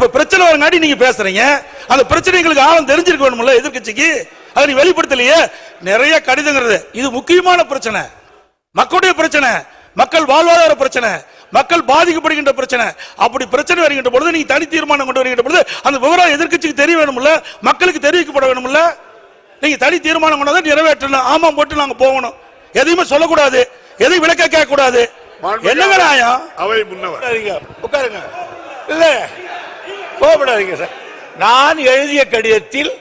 இப்ப பிரச்சனை வரங்காட்டி நீங்க பேசுறீங்க. அந்த பிரச்சனைகளுக்கு ஆழம் தெரிஞ்சிருக்க வேணும்ல எதிர்க்கட்சிக்கு. அதை நீ வெளிப்படுத்தலையே. நிறைய கடிதங்கிறது இது முக்கியமான பிரச்சனை, மக்களுடைய பிரச்சனை, மக்கள் வாழ்வாதார பிரச்சனை, மக்கள் பாதிக்கப்படுகின்ற பிரச்சனை. அப்படி பிரச்சனை வருகின்ற பொழுது நீங்க தனி தீர்மானம் கொண்டு வருகின்ற பொழுது அந்த விவரம் எதிர்க்கட்சிக்கு தெரிய வேணும்ல, மக்களுக்கு தெரிவிக்கப்பட வேணும்ல. நீங்க தனி தீர்மானம் கொண்டாதான் நிறைவேற்றணும். ஆமா போட்டு நாங்க போகணும். எதையுமே சொல்லக்கூடாது, எதையும் விளக்க கேட்க கூடாது. என்னங்க நியாயம்? அவை முன்னவர் உட்காருங்க. இல்ல கோபப்படாதீங்க சார். நான் எழுதிய கடிதத்தில்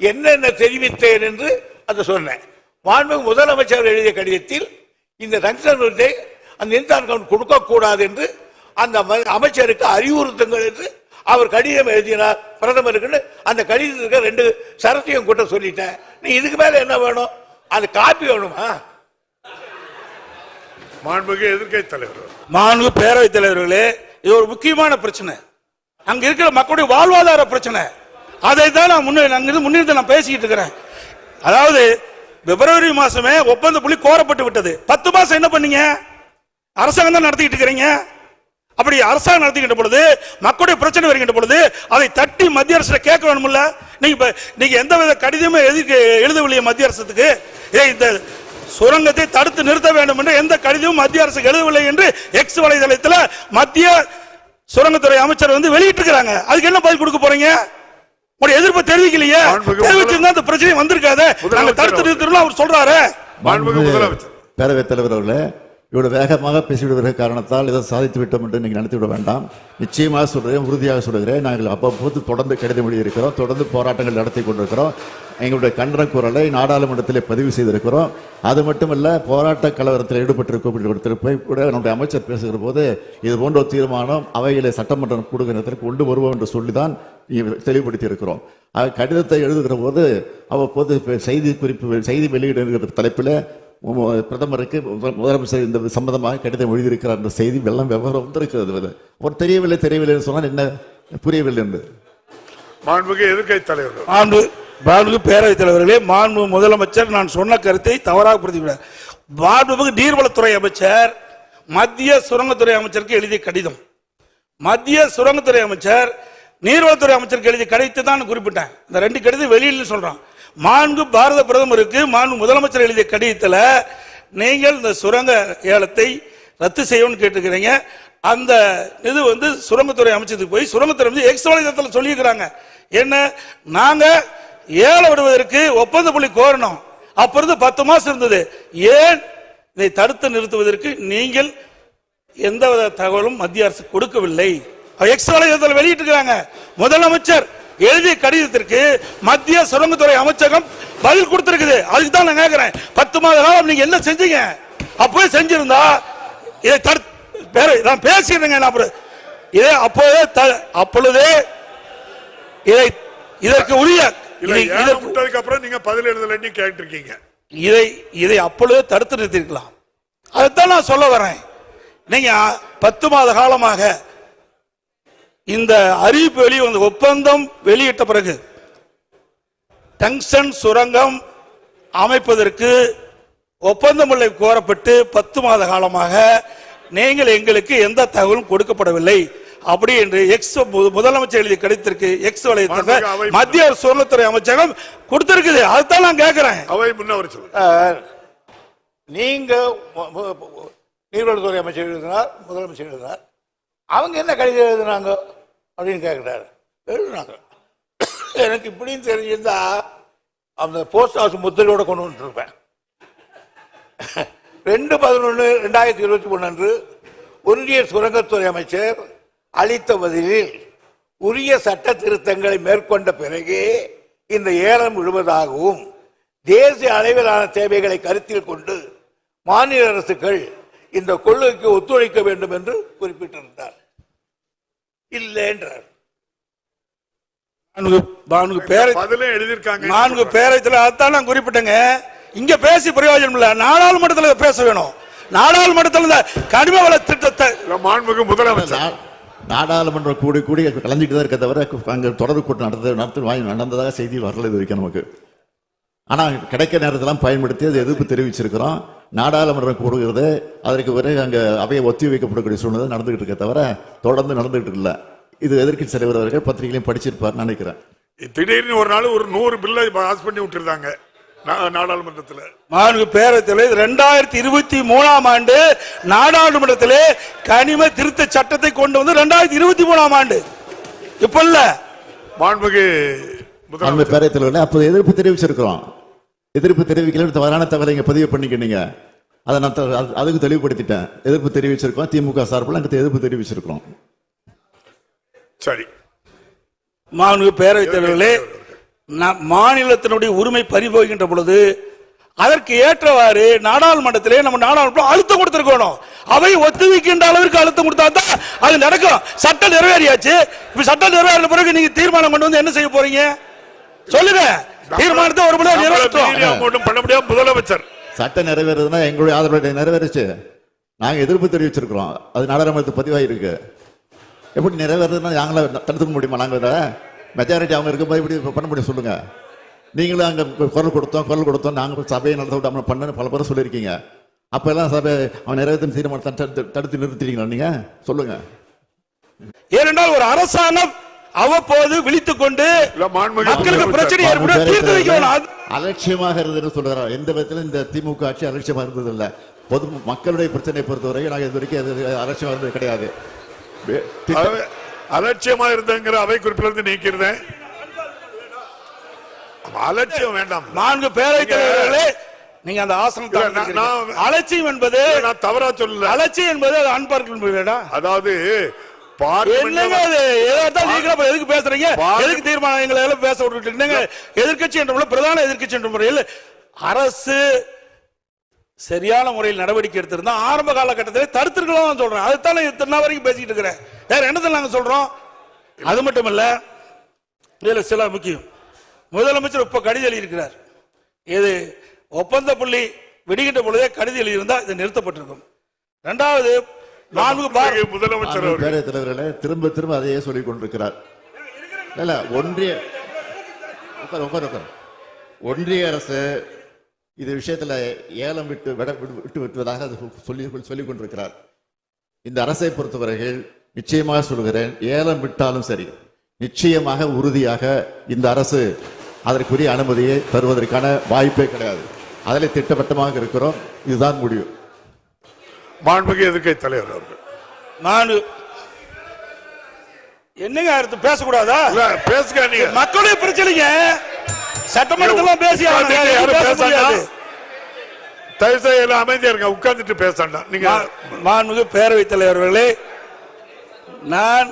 என்னென்ன தெரிவித்தேன் என்று அதை சொன்னேன். மாண்புமிகு முதலமைச்சர் எழுதிய கடிதத்தில் இந்த ரங்ஷன் விருதை அந்த இன்சான் கவுண்ட் கொடுக்க கூடாது என்று அந்த அமைச்சருக்கு அறிவுறுத்துங்கள் என்று அவர் கடிதம் எழுதினார் பிரதமருக்கு. அந்த கடிதத்துக்கு 2 சரத்தையும் கூட்ட சொல்லிட்டேன். நீ இதுக்கு மேல என்ன வேணும்? அது காப்பி வேணுமா? மாண்புமிகு எதிர்க்கட்சி தலைவர், மாண்புமிகு பேரவைத் தலைவர்களே, இது ஒரு முக்கியமான பிரச்சனை. அங்க இருக்கிற மக்களுடைய வாழ்வாதார பிரச்சனை. அதை தான் நான் முன்னிறுத்தி நான் பேசிக்கிட்டு இருக்கிறேன். அதாவது பிப்ரவரி மாசமே ஒப்பந்த புள்ளி கோரப்பட்டு விட்டது. 10 மாசம் என்ன பண்ணீங்க? அரசாங்கம் தான் நடத்திக்கிட்டு இருக்கிறீங்க. அப்படி அரசாங்கம் நடத்திக்கிட்ட பொழுது மக்களுடைய பிரச்சனை வருகின்ற பொழுது அதை தட்டி மத்திய அரசு கேட்க வேணும்ல. நீங்க எந்த வித கடிதமே எழுதவில்லையே மத்திய அரசுக்கு. இந்த சுரங்கத்தை தடுத்து நிறுத்த வேண்டும் என்று எந்த கடிதமும் மத்திய அரசுக்கு எழுதவில்லை என்று எக்ஸ் வலைதளத்தில் மத்திய சுரங்கத்துறை அமைச்சர் வெளியிட்டு இருக்காங்க. அதுக்கு என்ன பதில் கொடுக்க போறீங்க? உங்களுடைய எதிர்ப்பு தெரிவிக்கலையே. தெரிவிச்சிருந்தா அந்த பிரச்சனை வந்திருக்காது. நாங்க தடுத்து நிறுத்தணும் அவர் சொல்றாரு. பேரவைத் தலைவர் அவர்களே, இவ்வளவு வேகமாக பேசிவிடுகிற காரணத்தால் இதை சாதித்து விட்டோம் என்று நீங்கள் நினைத்து விட வேண்டாம். நிச்சயமாக சொல்கிறேன், உறுதியாக சொல்கிறேன். நாங்கள் அவ்வப்போது தொடர்ந்து கடிதம் எழுதியிருக்கிறோம், தொடர்ந்து போராட்டங்கள் நடத்தி கொண்டிருக்கிறோம். எங்களுடைய கண்டன குரலை நாடாளுமன்றத்திலே பதிவு செய்திருக்கிறோம். அது மட்டுமல்ல, போராட்ட கலவரத்தில் ஈடுபட்டிருக்க கூட நம்முடைய அமைச்சர் பேசுகிற போது இது போன்ற ஒரு தீர்மானம் அவையிலே சட்டமன்றம் கூடுகிறதற்கு கொண்டு வருவோம் என்று சொல்லிதான் தெளிவுபடுத்தி இருக்கிறோம். கடிதத்தை எழுதுகிற போது அவ்வப்போது செய்தி வெளியிடுகிற தலைப்பில் பிரதமருக்கு முதலமைச்சர் இந்த சம்பந்தமாக கடிதம் எழுதியிருக்கிறார் என்ற செய்தி வெள்ளம் விவரம் வந்திருக்கிறது. ஒரு தெரியவில்லை சொன்னால் என்ன புரியவில்லை என்று. மாண்புமிகு எதிர்க்கட்சி தலைவர், மாண்புமிகு பேரவைத் தலைவர்களே, மாண்புமிகு முதலமைச்சர் நான் சொன்ன கருத்தை தவறாக புரிந்துவிட்டார். மாண்புமிகு நீர்வளத்துறை அமைச்சர் மத்திய சுரங்கத்துறை அமைச்சருக்கு எழுதிய கடிதம், மத்திய சுரங்கத்துறை அமைச்சர் நீர்வளத்துறை அமைச்சருக்கு எழுதிய கடிதத்தை தான் குறிப்பிட்டேன். இந்த 2 கடிதம் வெளியில் சொல்றான். மாண்பு பாரத பிரதமருக்கு மாண்பு முதலமைச்சர் எழுதிய கடிதத்தில் நீங்கள் இந்த சுரங்க ஏலத்தை ரத்து செய்யணும்னு கேட்டுக்கிறீங்க. அந்த இது சுரங்கத்துறை அமைச்சருக்கு போய் சுரங்கத்துறை எக்ஸ் வலைதளத்தில் சொல்லியிருக்கிறாங்க. என்ன, நாங்க ஏலம் விடுவதற்கு ஒப்பந்த புள்ளி கோரணும். அப்ப இருந்து 10 மாசம் இருந்தது. ஏன் இதை தடுத்து நிறுத்துவதற்கு நீங்கள் எந்த தகவலும் மத்திய அரசு கொடுக்கவில்லை. எக்ஸ் வலைதளத்தில் வெளியிட்டிருக்கிறாங்க. முதலமைச்சர் எழுதிய கடிதத்திற்கு மத்திய சுரங்கத்துறை அமைச்சகம் பதில் கொடுத்திருக்குது. அதுக்கு தான் நான் கேட்கிறேன், 10 மாத காலம் நீங்க என்ன செஞ்சீங்க? அப்பவே செஞ்சிருந்தா இதை நான் பேசிடுறேங்க. அப்பொழுதே இதற்கு உரிய அப்புறம் நீங்க பதில் எழுதலன்னு கேட்டிருக்கீங்க. இதை அப்பொழுதே தடுத்து நிறுத்திருக்கலாம். அதைத்தான் நான் சொல்ல வரேன். நீங்க 10 மாத காலமாக இந்த அறிவிப்பு வெளிவந்த ஒப்பந்தம் வெளியிட்ட பிறகு டங்ஸ்டன் சுரங்கம் அமைப்பதற்கு ஒப்பந்தம் கோரப்பட்டு 10 மாத காலமாக நீங்கள் எங்களுக்கு எந்த தகவலும் கொடுக்கப்படவில்லை அப்படி என்று எக்ஸ் முதலமைச்சர் எழுதிய கடிதத்திற்கு எக்ஸ் வலைத்தளத்தில் மத்திய சுரங்கத்துறை அமைச்சகம் கொடுத்திருக்குது. அதுதான் நான் கேட்கிறேன். நீங்க நீர்வளத்துறை அமைச்சர் எழுதினார், முதலமைச்சர் எழுதினார், அவங்க என்ன கடிதம் எழுதுனாங்க அப்படின்னு கேட்கிறாரு. எழுதுனாங்க. எனக்கு இப்படின்னு தெரிஞ்சிருந்தா அந்த போஸ்ட் ஹவுஸ் முத்திரையோட கொண்டு வந்துருப்பேன். 2/11/2021 அன்று ஒன்றிய சுரங்கத்துறை அமைச்சர் அளித்த பதிலில் உரிய சட்ட திருத்தங்களை மேற்கொண்ட பிறகு இந்த ஏலம் விடுவதாகவும் தேசிய அளவிலான தேவைகளை கருத்தில் கொண்டு மாநில அரசுகள் இந்த கொள்கைக்கு ஒத்துழைக்க வேண்டும் என்று குறிப்பிட்டிருந்தார். இல்லை என்றார். பேரத்தில் அதான் நான் குறிப்பிட்டேங்க. இங்க பேசி பிரயோஜனம் இல்ல, நாடாளுமன்றத்தில் பேச வேணும். நாடாளுமன்றத்தில் கனிம வள திட்டத்தை முதலமைச்சர் நாடாளுமன்றம் கூடி கலந்துட்டு தான் இருக்க தவிர அங்கே தொடர்பு கூட்டம் நடந்ததாக செய்தி வரல இது வரைக்கும் நமக்கு. ஆனால் கிடைக்க நேரத்தெல்லாம் பயன்படுத்தி அது எதிர்ப்பு தெரிவிச்சிருக்கிறோம். நாடாளுமன்றம் கூடுகிறது, அதற்கு பிறகு அங்கே அவையை ஒத்தி வைக்கப்படக்கூடிய சூழ்நிலை நடந்துகிட்டு இருக்க தவிர தொடர்ந்து நடந்துகிட்டு இல்லை. இது எதிர்க்கட்சி தலைவர் அவர்கள் பத்திரிகையிலையும் படிச்சிருப்பார் நினைக்கிறேன். திடீர்னு ஒரு நாள் ஒரு 100 பில்லை பாஸ் பண்ணி விட்டுருந்தாங்க நாடாளுமன்றத்தில். மாண்பு பேரவைத் 2023ஆம் ஆண்டு நாடாளுமன்றத்திலே கனிம திருத்த சட்டத்தை கொண்டு வந்து 2023ஆம் ஆண்டு இப்ப இல்ல. மாண்புக்கு பேரவைத் தலைவர்களே, அப்போது எதிர்ப்பு தெரிவிச்சிருக்கிறோம். எதிர்ப்பு தெரிவிக்கல தவறான தகவலை இங்க பதிவு பண்ணிக்கிட்டீங்க. அதை நான் அதுக்கு தெளிவுபடுத்திட்டேன். எதிர்ப்பு தெரிவிச்சிருக்கோம். திமுக சார்பில் அங்கே எதிர்ப்பு தெரிவிச்சிருக்கிறோம். சரி. மாண்பு பேரவைத் தலைவர்களே, மாநிலத்தினுடைய உரிமை பறிபோகின்ற பொழுது அதற்கு ஏற்றவாறு நாடாளுமன்றத்திலே நம்ம நாடாளுமன்றம் அழுத்தம் கொடுத்திருக்கணும். அவை ஒத்துழைக்கின்ற அளவிற்கு அழுத்தம் கொடுத்தா தான் அது நடக்கும். சட்டம் நிறைவேறியாச்சு. இப்ப சட்டம் நிறைவேறின பிறகு நீங்க தீர்மானம் கொண்டு வந்து என்ன செய்ய போறீங்க சொல்லுங்க. தீர்மானத்தை ஒரு முறை நிறைவேற்றும் பண்ண முடியாது. முதலமைச்சர் சட்டம் நிறைவேறதுன்னா எங்களுடைய ஆதரவு நிறைவேறிச்சு. நாங்க எதிர்ப்பு தெரிவிச்சிருக்கிறோம். அது நாடாளுமன்றத்துக்கு பதிவாயிருக்கு. எப்படி நிறைவேறதுன்னா நாங்கள தடுத்துக்க முடியுமா? நாங்க மெஜாரிட்டி அவங்க இருக்கும்போது இப்படி பண்ண முடியும் சொல்லுங்க. நீங்களும் அங்க குரல் கொடுத்தோம் நாங்க சபையை நடத்த பண்ண பல பேர் சொல்லியிருக்கீங்க. அப்ப எல்லாம் சபை அவன் நிறைவேற்றும் தீர்மானத்தை தடுத்து நிறுத்திட்டீங்களா? நீங்க சொல்லுங்க. ஏனென்றால் ஒரு அரசாங்கம் அவ்வப்போது விழித்துக் கொண்டு மக்களுக்கு பிரச்சனை ஏற்படும் தீர்த்து வைக்கணும். அலட்சியமாக இருந்ததுன்னு சொல்றாரு. எந்த விதத்திலும் இந்த திமுக ஆட்சி அலட்சியமா இருந்தது இல்ல. பொது மக்களுடைய பிரச்சனை பொறுத்தவரை நாங்கள் இது வரைக்கும் அலட்சியமா இருந்தது கிடையாது. அலட்சியமா இருந்தங்கிற அவை குறிப்பிலிருந்து நீக்கிறேன். அலட்சியம் வேண்டாம். 4 பேரவைத் தலைவர்களே, நீங்க அந்த ஆசனம் அலட்சியம் என்பது நான் தவறா சொல்லல. அலட்சியம் என்பது அது அன்பார்க்க. அதாவது எதுக்கு பேசுறீங்க? எதுக்கு தீர்மானங்களை பேச விட்டுட்டீங்க? எதிர்கட்சி என்ற பிரதான எதிர்கட்சி என்ற முறையில் அரசு சரியான முறையில் நடவடிக்கை எடுத்திருந்தா ஆரம்ப காலகட்டத்தில் தடுத்திருக்கலாம் சொல்றேன். அதுதான் இத்தனை வரைக்கும் பேசிட்டு இருக்கிறேன். வேற என்னதான் நாங்க சொல்றோம்? அது மட்டும் இல்ல, இதுல சில முக்கியம். முதலமைச்சர் இப்ப கடிதம் எழுதியிருக்கிறார். இது ஒப்பந்த புள்ளி விடுகின்ற பொழுதே கடிதம் எழுதியிருந்தா இது நிறுத்தப்பட்டிருக்கும். இரண்டாவது, முதலமைச்சர் பேரவைத் தலைவர்களே திரும்ப அதையே சொல்லிக் கொண்டிருக்கிறார். இல்ல ஒன்றிய அரசு இது விஷயத்துல ஏலம் விட்டு விட்டுவதாக சொல்லிக் கொண்டிருக்கிறார். இந்த அரசை பொறுத்தவரைகள் நிச்சயமாக சொல்கிறேன், ஏலம் விட்டாலும் சரி நிச்சயமாக உறுதியாக இந்த அரசு அதற்குரிய அனுமதியை தருவதற்கான வாய்ப்பே கிடையாது. அதில் திட்டவட்டமாக இருக்கிறோம். இதுதான் முடிவு. மாண்புமிகு எதிர்க்கட்சி தலைவர் அவர்கள் என்னங்க அடுத்து பேசக்கூடாதா? பேசுங்க. நீங்க மக்களுடைய பிரச்சனைங்க சட்டமன்றத்தில் பேசி தயவு செய்து அமைதியா இருங்க. உட்கார்ந்துட்டு பேசண்டா. நீங்க மாண்புமிகு பேரவைத் தலைவர்களே, நான்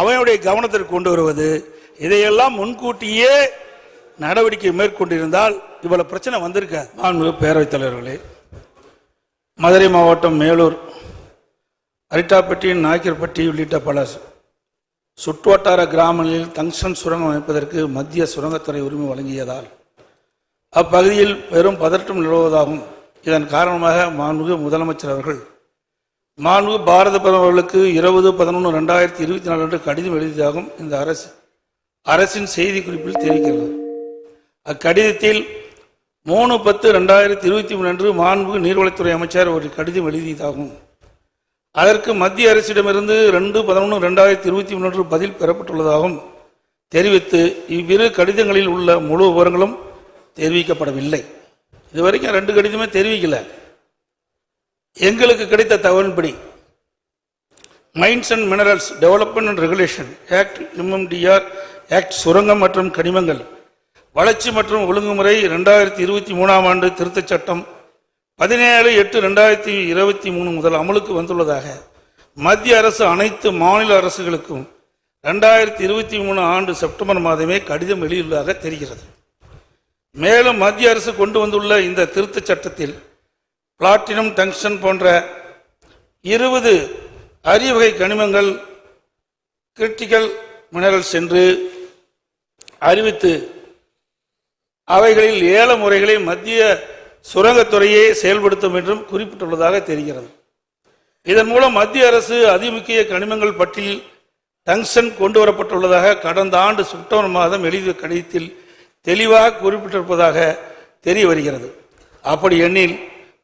அவையுடைய கவனத்திற்கு கொண்டு வருவது, இதையெல்லாம் முன்கூட்டியே நடவடிக்கை மேற்கொண்டிருந்தால் இவ்வளவு பிரச்சனை வந்திருக்க. மாண்புமிகு பேரவைத் தலைவர்களே, மதுரை மாவட்டம் மேலூர், அரிட்டாப்பட்டி, நாய்க்கர்பட்டி உள்ளிட்ட பல சுற்றுவட்டார கிராமங்களில் டங்ஸ்டன் சுரங்கம் அமைப்பதற்கு மத்திய சுரங்கத்துறை உரிமை வழங்கியதால் அப்பகுதியில் பெரும் பதற்றம் நிலவுவதாகும். இதன் காரணமாக மாண்புமிகு முதலமைச்சர் அவர்கள் மாண்புமிகு பாரத பிரதமர் அவர்களுக்கு 20/11/2024 அன்று கடிதம் எழுதியதாகவும் இந்த அரசின் செய்தி குறிப்பில் தெரிவிக்கிறது. அக்கடிதத்தில் 3/10/2023 அன்று மாண்புமிகு நீர்வளத்துறை அமைச்சர் ஒரு கடிதம் எழுதியதாகும். அதற்கு மத்திய அரசிடமிருந்து 2/11/2023 அன்று பதில் பெறப்பட்டுள்ளதாகவும் தெரிவித்து இவ்விரு கடிதங்களில் உள்ள முழு விவரங்களும் தெரிவிக்கப்படவில்லை. இதுவரைக்கும் 2 கடிதமே தெரிவிக்கல. எங்களுக்கு கிடைத்த தகவலின்படி mines and minerals development and regulation act MMDR act சுரங்கம் மற்றும் கனிமங்கள் வளர்ச்சி மற்றும் ஒழுங்குமுறை 2023ஆம் ஆண்டு திருத்தச் சட்டம் 17/8/2023 முதல் அமலுக்கு வந்துள்ளதாக மத்திய அரசு அனைத்து மாநில அரசுகளுக்கும் 2023 ஆண்டு செப்டம்பர் மாதமே கடிதம் எழுதியுள்ளதாக தெரிகிறது. மேலும் மத்திய அரசு கொண்டு வந்துள்ள இந்த திருத்தச் சட்டத்தில் பிளாட்டினம், டங்ஸ்டன் போன்ற 20 அரிய வகை கனிமங்கள் கிரிட்டிக்கல் மினரல்ஸ் என்று அறிவித்து அவைகளில் ஏல முறைகளை மத்திய சுரங்கத்துறையே செயல்படுத்தும் என்றும் குறிப்பிட்டுள்ளதாக தெரிகிறது. இதன் மூலம் மத்திய அரசு அதிமுக்கிய கனிமங்கள் பட்டியலில் டங்ஸ்டன் கொண்டு வரப்பட்டுள்ளதாக கடந்த ஆண்டு செப்டம்பர் மாதம் எழுதிய கடிதத்தில் தெளிவாக குறிப்பிட்டிருப்பதாக தெரிய வருகிறது. அப்படி எண்ணில்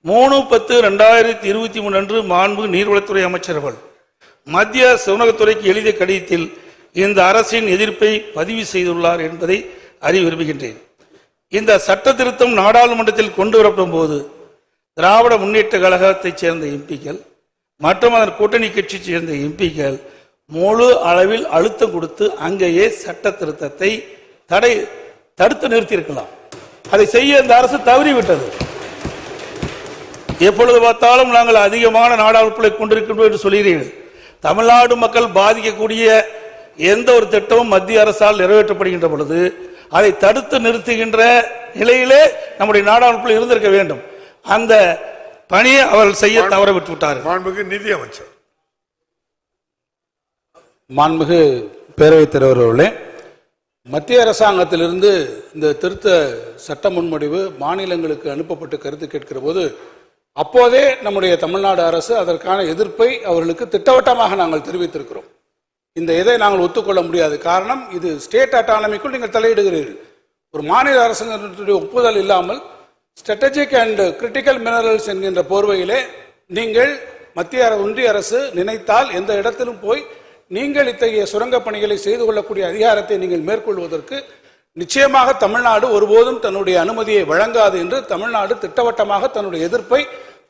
3/10/2023 அன்று மாண்பு நீர்வளத்துறை அமைச்சர்கள் மத்திய சுரங்கத்துறைக்கு எழுதிய கடிதத்தில் இந்த அரசின் எதிர்ப்பை பதிவு செய்துள்ளார் என்பதை அறிய விரும்புகின்றேன். இந்த சட்ட திருத்தம் நாடாளுமன்றத்தில் கொண்டு வரப்படும் போது திராவிட முன்னேற்ற கழகத்தைச் சேர்ந்த எம்பிக்கள் மற்றும் அதன் கூட்டணி கட்சியைச் சேர்ந்த எம்பிக்கள் முழு அளவில் அழுத்தம் கொடுத்து அங்கேயே சட்ட திருத்தத்தை தடுத்து நிறுத்தியிருக்கலாம். அதை செய்ய இந்த அரசு தவறிவிட்டது. எப்பொழுது பார்த்தாலும் நாங்கள் அதிகமான நாடாளுமன்றங்களை கொண்டிருக்கின்றோம் என்று சொல்கிறீர்கள். தமிழ்நாடு மக்கள் பாதிக்கக்கூடிய எந்த ஒரு திட்டமும் மத்திய அரசால் நிறைவேற்றப்படுகின்ற பொழுது அதை தடுத்து நிறுத்துகின்ற நிலையிலே நம்முடைய நாடாளுமன்றத்தில் இருந்திருக்க வேண்டும். அந்த பணியை அவர்கள் செய்ய தவற விட்டு விட்டார்கள். மாண்புமிகு நிதி அமைச்சர். மாண்புமிகு பேரவைத் தலைவர் அவர்களே, மத்திய அரசாங்கத்திலிருந்து இந்த திருத்த சட்ட முன்வடிவு மாநிலங்களுக்கு அனுப்பப்பட்டு கருத்து கேட்கிற போது அப்போதே நம்முடைய தமிழ்நாடு அரசு அதற்கான எதிர்ப்பை அவர்களுக்கு திட்டவட்டமாக நாங்கள் தெரிவித்திருக்கிறோம். இந்த இதை நாங்கள் ஒத்துக்கொள்ள முடியாது. காரணம், இது ஸ்டேட் அட்டானமிக்குள் நீங்கள் தலையிடுகிறீர்கள். ஒரு மாநில அரசுடைய ஒப்புதல் இல்லாமல் ஸ்ட்ராட்டஜிக் அண்ட் கிரிட்டிக்கல் மினரல்ஸ் என்கின்ற போர்வையிலே நீங்கள் ஒன்றிய அரசு நினைத்தால் எந்த இடத்திலும் போய் நீங்கள் இத்தகைய சுரங்க பணிகளை செய்து கொள்ளக்கூடிய அதிகாரத்தை நீங்கள் மேற்கொள்வதற்கு நிச்சயமாக தமிழ்நாடு ஒருபோதும் தன்னுடைய அனுமதியை வழங்காது என்று தமிழ்நாடு திட்டவட்டமாக தன்னுடைய எதிர்ப்பை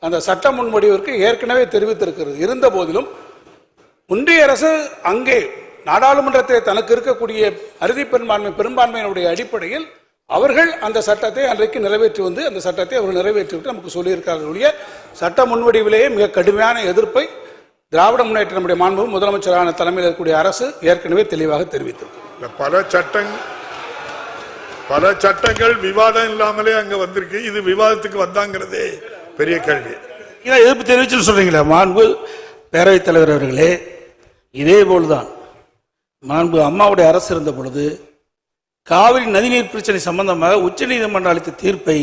அந்த சட்ட முன்வடிவிற்கு ஏற்கனவே தெரிவித்திருக்கிறது. இருந்த போதிலும் ஒன்றிய அரசு அங்கே நாடாளுமன்றத்தில் தனக்கு இருக்கக்கூடிய அறுதி பெரும்பான்மையினுடைய அடிப்படையில் அவர்கள் அந்த சட்டத்தை அன்றைக்கு நிறைவேற்றி வந்து அந்த சட்டத்தை அவர்கள் நிறைவேற்றிவிட்டு நமக்கு சொல்லியிருக்கார்கள். சட்ட முன்வடிவிலேயே மிக கடுமையான எதிர்ப்பை திராவிட முன்னேற்ற நம்முடைய மாண்புமிகு முதலமைச்சரான தலைமையில் இருக்கக்கூடிய அரசு ஏற்கனவே தெளிவாக தெரிவித்திருக்கு. பல சட்டங்கள் விவாதம் இல்லாமலே அங்க வந்திருக்கு. இது விவாதத்துக்கு வந்தாங்கிறதே பெரிய கேள்வி. எதிர்ப்பு தெரிவிச்சு சொல்றீங்களா மாண்பு பேரவைத் தலைவர் அவர்களே? இதே போல்தான் மாண்பு அம்மாவுடைய அரசு இருந்த பொழுது காவிரி நதிநீர் பிரச்சனை சம்பந்தமாக உச்ச நீதிமன்றம் அளித்த தீர்ப்பை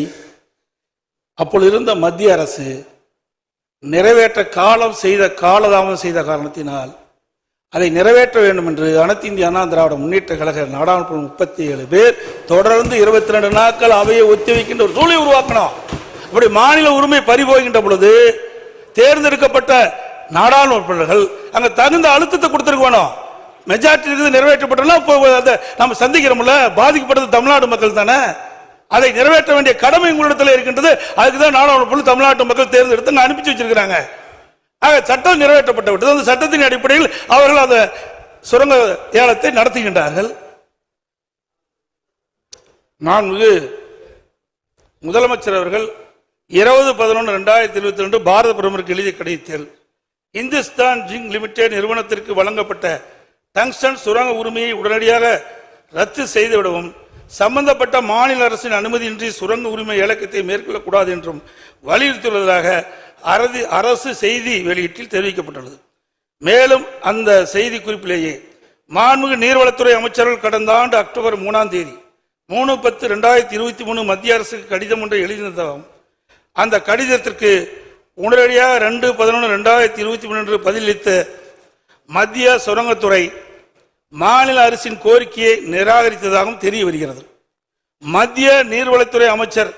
அப்பொழுது இருந்த மத்திய அரசு நிறைவேற்ற காலதாமதம் செய்த காரணத்தினால் அதை நிறைவேற்ற வேண்டும் என்று அனைத்து இந்திய அண்ணா திராவிட முன்னேற்ற கழக நாடாளுமன்ற 37 பேர் தொடர்ந்து 22 நாட்கள் அவையை ஒத்திவைக்கின்ற ஒரு சூழலை உருவாக்கணும். அப்படி மாநில உரிமை பறிபோகின்ற பொழுது தேர்ந்தெடுக்கப்பட்ட நாடாளுமன்றங்கள் அங்க தகுந்த அழுத்தத்தை கொடுத்திருக்கணும். மெஜாரிட்டி நிறைவேற்றப்பட்டா நம்ம சந்திக்கிறோம்ல, பாதிக்கப்பட்டது தமிழ்நாடு மக்கள் தானே. அதை நிறைவேற்ற வேண்டிய கடமை உங்களிடத்தில் இருக்கின்றது. அதுக்குதான் நாடாளுமன்ற தமிழ்நாட்டு மக்கள் தேர்ந்தெடுத்து அனுப்பிச்சு வச்சிருக்கிறாங்க. சட்டம் நிறைவேற்றப்பட்டு விட்டது. அந்த சட்டத்தின் அடிப்படையில் அவர்கள் அந்த சுரங்க ஏலத்தை நடத்துகின்றார்கள். மாண்புமிகு முதலமைச்சர் அவர்கள் 20/11/2022 பாரத பிரதமருக்கு எழுதிய கடிதத்தில் இந்துஸ்தான் ஜிங்க் லிமிடெட் நிறுவனத்திற்கு வழங்கப்பட்ட டங்ஸ்டன் சுரங்க உரிமையை உடனடியாக ரத்து செய்துவிடவும் சம்பந்தப்பட்ட மாநில அரசின் அனுமதியின்றி சுரங்க உரிமை இலக்கத்தை மேற்கொள்ளக்கூடாது என்றும் வலியுறுத்தியுள்ளதாக அரசு செய்தி வெளியீட்டில் தெரிவிக்கப்பட்டுள்ளது. மேலும் அந்த செய்தி குறிப்பிலேயே மாண்புமிகு நீர்வளத்துறை அமைச்சர்கள் கடந்த ஆண்டு அக்டோபர் 3ஆம் தேதி 3/10/2023 மத்திய அரசுக்கு கடிதம் ஒன்றை எழுதினதாகவும் அந்த கடிதத்திற்கு உடனடியாக 2/11/2023 என்று பதிலளித்த மத்திய சுரங்கத்துறை மாநில அரசின் கோரிக்கையை நிராகரித்ததாகவும் தெரிய வருகிறது. மத்திய நீர்வளத்துறை அமைச்சர்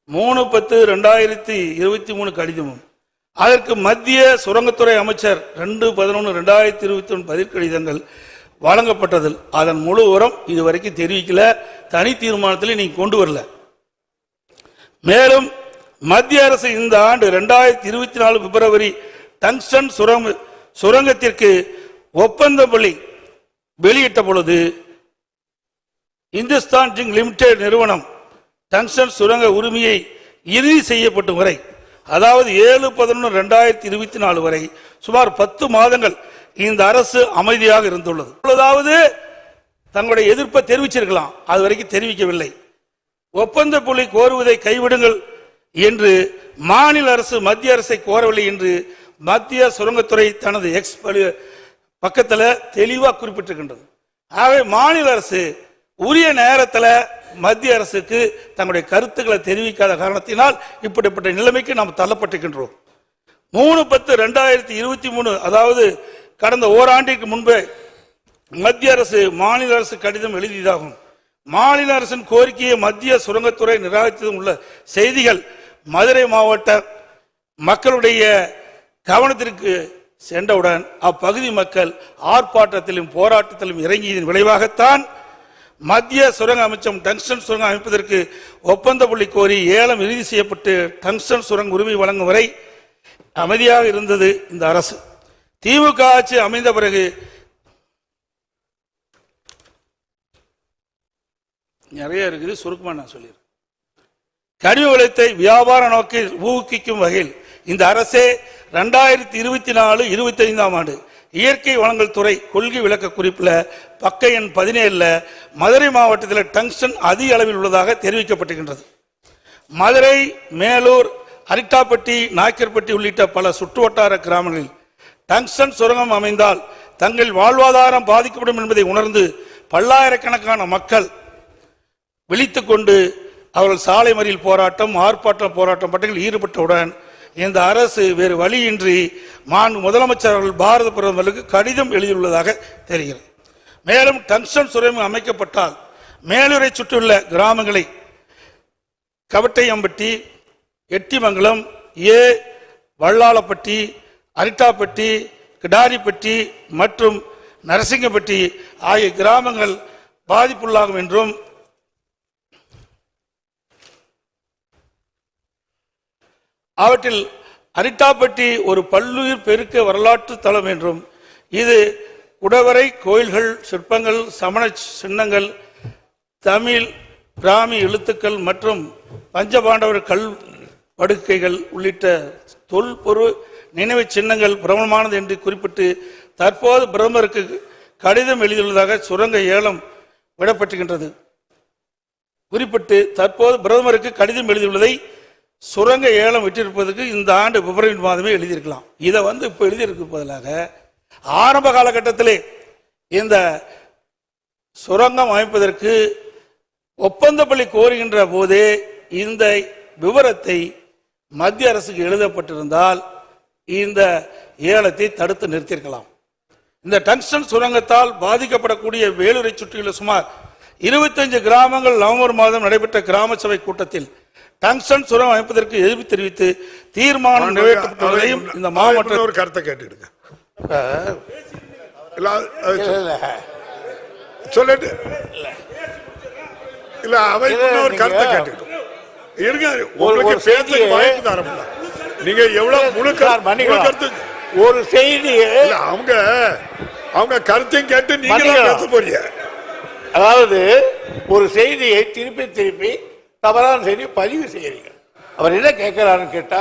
3/10/2023 கடிதமும் அதற்கு மத்திய சுரங்கத்துறை அமைச்சர் 2/11/2021 பதில் கடிதங்கள் வழங்கப்பட்டதில் அதன் முழு உரம் இதுவரைக்கும் தெரிவிக்கல. தனி தீர்மானத்தில் நீங்க கொண்டு வரல. மேலும் மத்திய அரசு இந்த ஆண்டு 2024 பிப்ரவரி டங்ஸ்டன் சுரங்கத்திற்கு ஒப்பந்த வெளியிட்ட பொழுது இந்துஸ்தான் ஜிங்க் லிமிடெட் நிறுவனம் டங்ஸ்டன் சுரங்க உரிமையை இறுதி செய்யப்படும் வரை, அதாவது 7/11/2024 வரை சுமார் 10 மாதங்கள் இந்த அரசு அமைதியாக இருந்துள்ளது. அதாவது தங்களுடைய எதிர்ப்பை தெரிவிச்சிருக்கலாம், அது வரைக்கும் தெரிவிக்கவில்லை. ஒப்பந்த புள்ளி கோருவதை கைவிடுங்கள் என்று மாநில அரசு மத்திய அரசை கோரவில்லை என்று மத்திய சுரங்கத்துறை தனது எக்ஸ் பக்கத்தில் தெளிவாக குறிப்பிட்டிருக்கின்றது. ஆகவே மாநில அரசு உரிய நேரத்தில் மத்திய அரசுக்கு தங்களுடைய கருத்துக்களை தெரிவிக்காத காரணத்தினால் இப்படிப்பட்ட நிலைமைக்கு நாம் தள்ளப்பட்டிருக்கின்றோம். 3/10/2023 அதாவது கடந்த ஓராண்டிற்கு முன்பே மத்திய அரசு மாநில அரசு கடிதம் எழுதியதாகும். மாநில அரசின் கோரிக்கையை மத்திய சுரங்கத்துறை நிராகரித்ததும் உள்ள செய்திகள் மதுரை மாவட்ட மக்களுடைய கவனத்திற்கு சென்றவுடன் அப்பகுதி மக்கள் ஆர்ப்பாட்டத்திலும் போராட்டத்திலும் இறங்கியதன் விளைவாகத்தான் மத்திய சுரங்க அமைச்சம் டங்ஸ்டன் சுரங்கம் அமைப்பதற்கு ஒப்பந்த புள்ளி கோரி ஏலம் இறுதி செய்யப்பட்டு டங்ஸ்டன் சுரங்க உரிமை வழங்கும் வரை அமைதியாக இருந்தது இந்த அரசு. திமுக ஆட்சி அமைந்த பிறகு நிறைய இருக்குது, சுருக்கமா நான் சொல்லிடுறேன். கனிம வளத்தை வியாபார நோக்கில் ஊக்குவிக்கும் வகையில் இந்த அரசே 2024-25 ஆண்டு இயற்கை வளங்கள் துறை கொள்கை விளக்க குறிப்பில் பக்க எண் 17 மதுரை மாவட்டத்தில் டங்ஸ்டன் அதிக அளவில் உள்ளதாக தெரிவிக்கப்பட்டிருக்கின்றது. மதுரை, மேலூர், அரிட்டாப்பட்டி, நாய்க்கர்பட்டி உள்ளிட்ட பல சுற்றுவட்டார கிராமங்களில் டங்ஸ்டன் சுரங்கம் அமைந்தால் தங்கள் வாழ்வாதாரம் பாதிக்கப்படும் என்பதை உணர்ந்து பல்லாயிரக்கணக்கான மக்கள் விழித்துக் கொண்டு அவர்கள் சாலை மறியல் போராட்டம், ஆர்ப்பாட்ட போராட்டம் பட்டியலில் ஈடுபட்டவுடன் இந்த அரசு வேறு வழியின்றி முதலமைச்சர் அவர்கள் பாரத பிரதமருக்கு கடிதம் எழுதியுள்ளதாக தெரிகிறது. மேலும் டங்ஸ்டன் சுரங்கம் அமைக்கப்பட்டால் மேலூரை சுற்றியுள்ள கிராமங்களை கவட்டையம்பட்டி, எட்டிமங்கலம், வள்ளாளப்பட்டி, அரிட்டாப்பட்டி, கிடாரிப்பட்டி மற்றும் நரசிங்கப்பட்டி ஆகிய கிராமங்கள் பாதிப்புள்ளாகும் என்றும் அவற்றில் அரிட்டாப்பட்டி ஒரு பல்லுயிர் பெருக்க வரலாற்று தலம் என்றும் இது குடவரை கோயில்கள், சிற்பங்கள், சமண சின்னங்கள், தமிழ் பிராமி எழுத்துக்கள் மற்றும் பஞ்சபாண்டவர் கல் படுக்கைகள் உள்ளிட்ட தொல்பொருள் நினைவு சின்னங்கள் பிரபலமானது என்று குறிப்பிட்டு தற்போது பிரதமருக்கு கடிதம் எழுதியுள்ளதாக சுரங்க ஏலம் விடப்பட்டுகின்றது. குறிப்பிட்டு தற்போது பிரதமருக்கு கடிதம் எழுதியுள்ளதை சுரங்க ஏலம் விட்டிருப்பதற்கு இந்த ஆண்டு பிப்ரவரி மாதமே எழுதியிருக்கலாம். இதை இப்போ எழுதியிருக்க பதிலாக ஆரம்ப காலகட்டத்திலே இந்த சுரங்கம் அமைப்பதற்கு ஒப்பந்த புள்ளி கோருகின்ற போதே இந்த விவரத்தை மத்திய அரசுக்கு எழுதப்பட்டிருந்தால் இந்த ஏலத்தை தடுத்து நிறுத்தியிருக்கலாம். இந்த டங்ஸ்டன் சுரங்கத்தால் பாதிக்கப்படக்கூடிய வேலூரை சுற்றியுள்ள சுமார் 25 கிராமங்கள் நவம்பர் மாதம் நடைபெற்ற கிராம சபை கூட்டத்தில் டங்ஸ்டன் சுரங்கம் அமைப்பதற்கு எதிர்ப்பு தெரிவித்து தீர்மானம் நிறைவேற்றப்பட்டதையும் இந்த மாவட்ட ஒரு கருத்தை கேட்டுடுங்க. சொல்லிட்டு இல்ல அவை ஒரு கருத்தை கேட்டுக்கிட்டோம். இருங்க, உங்களுக்கு பேச வாய்ப்பு தரல. நீங்க எவ்வளவு முழு கருத்து ஒரு செய்தி அவங்க கருத்தையும் கேட்டு நீங்க பேச போறீங்க. அதாவது ஒரு செய்தியை திருப்பி திருப்பி தவறான செய்தி பதிவு செய்யறீங்க. அவர் என்ன கேட்கிறாருன்னு கேட்டா,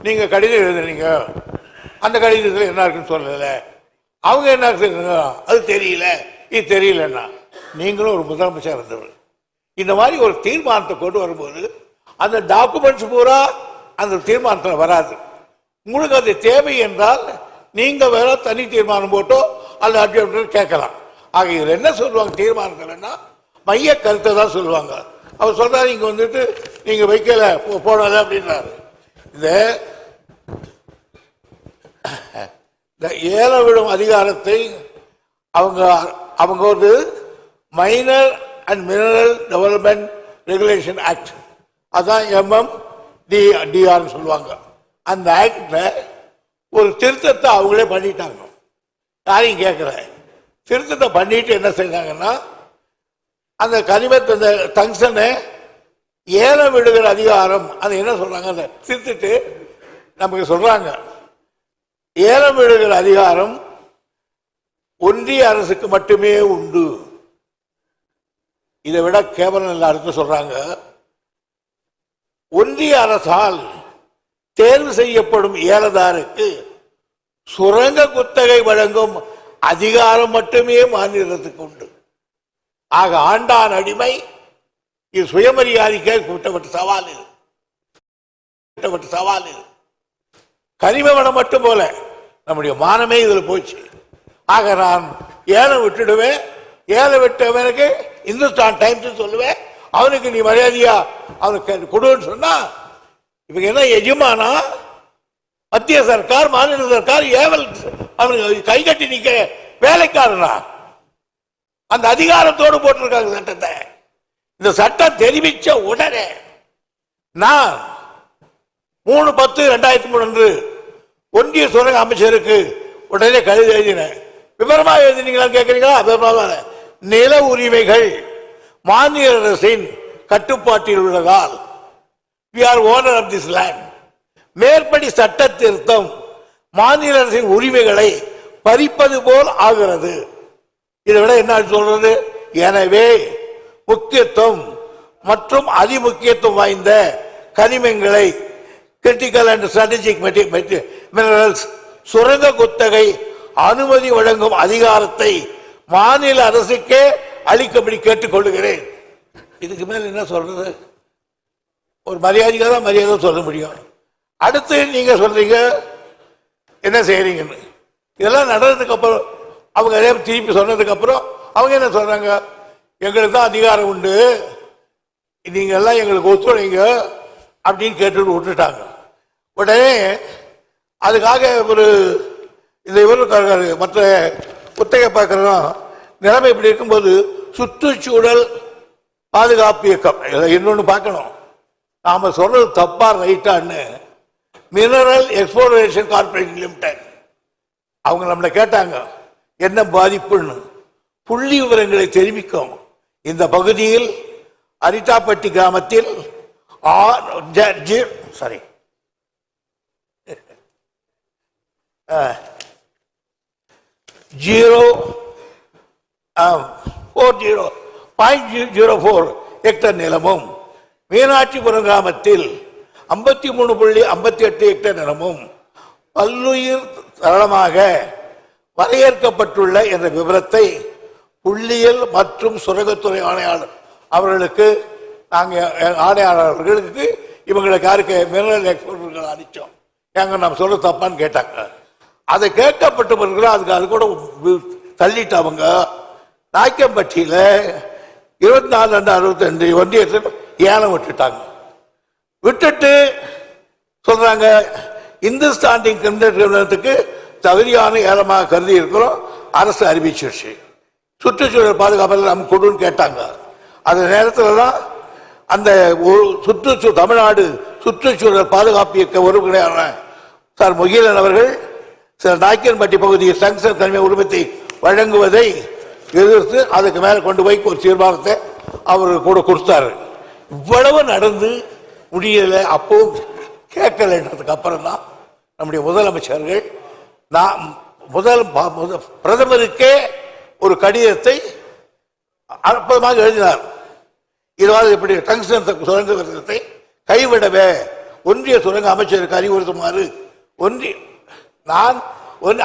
நீங்க கடிதம் எழுதுறீங்க, அந்த கடிதத்தில் என்ன இருக்குன்னு சொல்லல, அவங்க என்ன செய்யறாங்க அது தெரியல, இது தெரியலன்னா நீங்களும் ஒரு முதலமைச்சர் இருந்தவர். இந்த மாதிரி ஒரு தீர்மானத்தை கொண்டு வரும்போது அந்த டாக்குமெண்ட்ஸ் பூரா அந்த தீர்மானத்தில் வராது. உங்களுக்கு அது தேவை என்றால் நீங்க வேற தனி தீர்மானம் போட்டோ அல்ல கேட்கலாம். ஆக இதில் என்ன சொல்லுவாங்க தீர்மானத்தில்னா மைய கருத்தை தான் சொல்லுவாங்க. அவர் சொல்றாரு இங்க நீங்க வைக்கல போடாத அப்படின்றாரு. இந்த ஏல விடும் அதிகாரத்தை அவங்க ஒரு minor and mineral development regulation act, அதான் MMDR சொல்லுவாங்க. அந்த ஆக்ட்ல ஒரு திருத்தத்தை அவங்களே பண்ணிட்டாங்க. யாரையும் கேட்கல. திருத்தத்தை பண்ணிட்டு என்ன செய்தாங்கன்னா, அந்த கனிமத்தை அந்த டங்ஸ்டனை ஏலம் விடுகிற அதிகாரம் அது என்ன சொல்றாங்க, அந்த திருத்திட்டு நமக்கு சொல்றாங்க ஏலம் விடுகிற அதிகாரம் ஒன்றிய அரசுக்கு மட்டுமே உண்டு. இதை விட கேவலம் நல்ல அர்த்தம் சொல்றாங்க, ஒன்றிய அரசால் தேர்வு செய்யப்படும் ஏலதாருக்கு சுரங்க குத்தகை வழங்கும் அதிகாரம் மட்டுமே மாநிலத்துக்கு உண்டு. ஆக ஆண்டான் அடிமை இது சுயமரியாதைக்கே கூட்டப்பட்ட சவால். இது கனிம வளம் மட்டும் போல நம்முடைய மானமே இதுல போச்சு. ஆக நான் ஏலம் விட்டுடுவேன், ஏலம் விட்டவனுக்கு இந்துஸ்தான் டைம்ஸ் சொல்லுவேன், அவனுக்கு நீ மரியாதையா அவனுக்கு கொடுன்னு சொன்னா இவங்க என்ன எஜமானா மத்திய சர்க்கார் மாநில சர்க்கார் ஏவல் அவனுக்கு கை கட்டி நிக்க வேலைக்காரனா அந்த அதிகாரத்தோடு போட்டிருக்காங்க சட்டத்தை. இந்த சட்டம் தெரிவிச்ச உடனே நான் 3/10/2003 ஒன்றிய சுரங்க அமைச்சருக்கு உடனே கடிதம் எழுதினேன். விவரமா எழுதினீங்களா கேட்கறீங்களா? நில உரிமைகள் மாநில அரசின் கட்டுப்பாட்டில் உள்ளதால் we are owner of this land. மேற்படி சட்ட திருத்தம் மாநில அரசின் உரிமைகளை பறிப்பது போல் ஆகிறது. இதை விட என்ன சொல்றது? எனவே முக்கியத்துவம் மற்றும் அதிமுக்கியத்துவம் வாய்ந்த கனிமங்களை கிரிட்டிக்கல் அண்ட் ஸ்ட்ராட்டஜிக் மினரல்ஸ் சுரங்க குத்தகை அனுமதி வழங்கும் அதிகாரத்தை மாநில அரசுக்கே அளிக்கும்படி கேட்டுக்கொள்கிறேன். இதுக்கு மேல என்ன சொல்றது? ஒரு மரியாதைக்காக தான் மரியாதை சொல்ல முடியும். அடுத்து நீங்க சொல்றீங்க என்ன செய்யறீங்கன்னு. இதெல்லாம் நடந்ததுக்கு அப்புறம் அவங்க திருப்பி சொன்னதுக்கு அப்புறம் அவங்க என்ன சொல்றாங்க? எங்களுக்கு தான் அதிகாரம் உண்டு, நீங்க எல்லாம் எங்களுக்கு ஒத்துழைங்க அப்படின்னு கேட்டு விட்டுட்டாங்க. உடனே அதுக்காக ஒரு இந்த இவருக்காக மற்ற புத்தக பார்க்கறோம். நிலைமை இப்படி இருக்கும்போது சுற்றுச்சூழல் பாதுகாப்பு இயக்கம் இன்னொன்னு பார்க்கணும். நாம சொல்றது தப்பா ரைட்டான்னு மினரல் எக்ஸ்ப்ளோரேஷன் கார்பரேஷன் லிமிடெட் அவங்க நம்மளை கேட்டாங்க என்ன பாதிப்புன்னு. புள்ளி விவரங்களை தெரிவிக்கும். இந்த பகுதியில் அரிட்டாப்பட்டி கிராமத்தில் 0.04 ஹெக்டர் நிலமும் மீனாட்சிபுரம் கிராமத்தில் 53.58 ஹெக்டர் நிலமும் பல்லுயிர் தளமாக வரையறுக்கப்பட்டுள்ள என்ற விவரத்தை புள்ளியியல் மற்றும் சுரங்கத்துறை ஆணையாளர் அவர்களுக்கு ஆணையாளர்களுக்கு இவங்களுக்கு யாருக்கு மினரல் எக்ஸ்போர்ட்டர்கள் அளிச்சோம். ஏங்க நம்ம சொல்ல தப்பான்னு கேட்டாங்க. அதை கேட்கப்பட்டவர்கள் அது கூட தள்ளிட்டாங்க. நாய்க்கம்பட்டியில 24/62 ஒன்றியத்தில் ஏலம் விட்டுட்டாங்க. விட்டுட்டு சொல்றாங்க இந்துஸ்தாண்டிங் நிறுவனத்துக்கு தகுதியான ஏலமாக கருதி இருக்கிறோம், அரசு அறிவிச்சிருச்சு. சுற்றுச்சூழல் பாதுகாப்பில் நம்ம கொடுன்னு கேட்டாங்க. அந்த நேரத்தில் தான் அந்த தமிழ்நாடு சுற்றுச்சூழல் பாதுகாப்பு இயக்க ஒருங்கிணையான சார் முகிலன் அவர்கள் சில நாய்க்கன்பட்டி பகுதியில் சங்சன் தனிமை உரிமத்தை வழங்குவதை எதிர்த்து அதுக்கு மேல கொண்டு போய் ஒரு தீர்மானத்தை அவர் கூட கொடுத்தாரு. இவ்வளவு நடந்து முடியல. அப்போ கேட்கலன்றதுக்கு அப்புறம் தான் நம்முடைய முதலமைச்சர்கள் பிரதமருக்கே ஒரு கடிதத்தை அற்புதமாக எழுதினார். இதாவது எப்படி டங்ஸ்டன் சுரங்க திட்டத்தை கைவிடவே ஒன்றிய சுரங்க அமைச்சருக்கு அறிவுறுத்துமாறு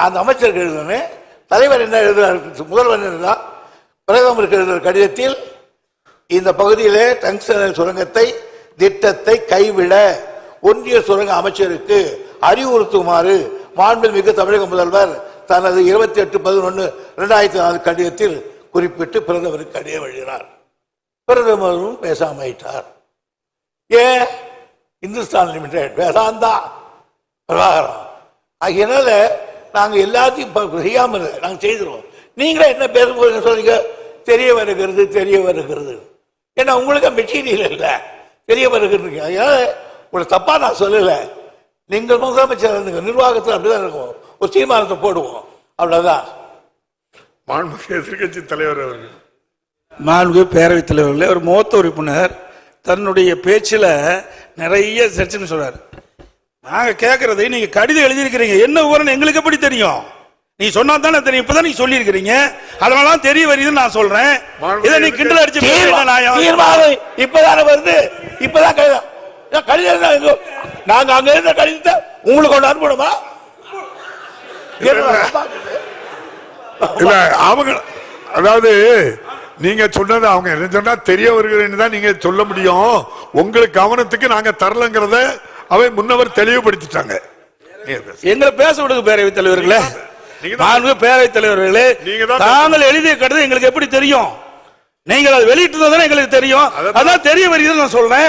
அந்த அமைச்சருக்கு எழுதினேன். தலைவர் என்ன எழுதுகிறார்? முதல்வர் என்ன பிரதமருக்கு எழுதுகிற கடிதத்தில் இந்த பகுதியிலே டங்ஸ்டன் சுரங்கத்தை திட்டத்தை கைவிட ஒன்றிய சுரங்க அமைச்சருக்கு அறிவுறுத்துமாறு மாண்புமிகு தமிழக முதல்வர் தனது 28/11/2004 கடிதத்தில் குறிப்பிட்டு பிரதமருக்கு கடிதம் எழுதினார். பிரதமரும் பேசாமட்டார். ஏன்? இந்துஸ்தான் லிமிடெட் வேதாந்தா பிரபாகரம் ஆகியனால நாங்க எல்லாத்தையும் செய்யாம நாங்க செய்திருவோம். நீங்களே என்ன பேச சொல்றீங்க? தெரிய வருகிறது. ஏன்னா உங்களுக்கு மெட்டீரியல் இல்ல, தெரிய வருகிறது. உங்களை தப்பா நான் சொல்லல. நீங்கள் முதலமைச்சர் இருந்துங்க, நிர்வாகத்தில் அப்படிதான் இருக்கும். ஒரு தீர்மானத்தை போடுவோம், அவ்வளவுதான். மாண்புமிகு எதிர்கட்சி தலைவர் அவர்கள், மாண்புமிகு பேரவைத் தலைவர்களே, ஒரு மூத்த உறுப்பினர் தன்னுடைய பேச்சில் நிறைய சர்ச்சை சொல்றாரு. நாங்க கேட்கறதை நீங்க கடிதம் எழுதியிருக்கிறீங்க, என்ன விவரம் எங்களுக்கு எப்படி தெரியும்? நீ சொன்னா தானே தெரியும். இப்பதான் நீங்க சொல்லி இருக்கிறீங்க, அதனால தெரிய வருதுன்னு நான் சொல்றேன். இதை நீ கிண்டல் அடிச்சு இப்பதானே வருது, இப்பதான் கடிதம் நாங்க அங்க இருந்த கடிதத்தை உங்களுக்கு கொண்டு அனுப்பணுமா? இல்ல அவங்க அதாவது நீங்க சொன்னது அவங்க என்ன சொன்னா தெரிய வருகிறேன்னு தான் நீங்க சொல்ல முடியும். உங்களுக்கு கவனத்துக்கு நாங்க தரலங்கிறத அவை முன்னவர் தெளிவுபடுத்திட்டாங்க. எங்களை பேச விடுங்க பேரவைத் தலைவர்களே, பேரவைத் தலைவர்களே. தாங்கள் எழுதிய கடிதம் எங்களுக்கு எப்படி தெரியும்? நீங்கள் அதை வெளியிட்டு எங்களுக்கு தெரியும். அதான் தெரிய வருகிறது நான் சொல்றேன்.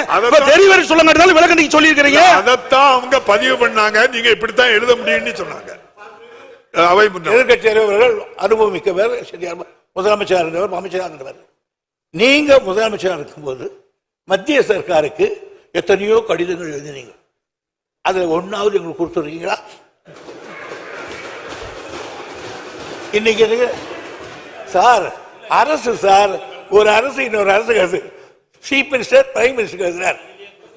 தெரிய வரி சொல்ல விளக்கம் நீங்க சொல்லி இருக்கிறீங்க. அதைத்தான் அவங்க பதிவு பண்ணாங்க. நீங்க இப்படித்தான் எழுத முடியும்னு சொன்னாங்க. அவை எதிர்கட்சி தலைவர்கள் அனுபவமிக்கவர், முதலமைச்சர் இருந்தவர், அமைச்சராக இருந்தவர். நீங்க முதலமைச்சராக இருக்கும்போது மத்திய சர்க்காருக்கு எத்தனையோ கடிதங்கள் எழுதினீங்க. அதுல ஒன்னாவது எங்களுக்கு கொடுத்துருக்கீங்களா? இன்னைக்கு சார் அரசு சார் ஒரு அரசு இன்னொரு அரசு chief minister prime minister sir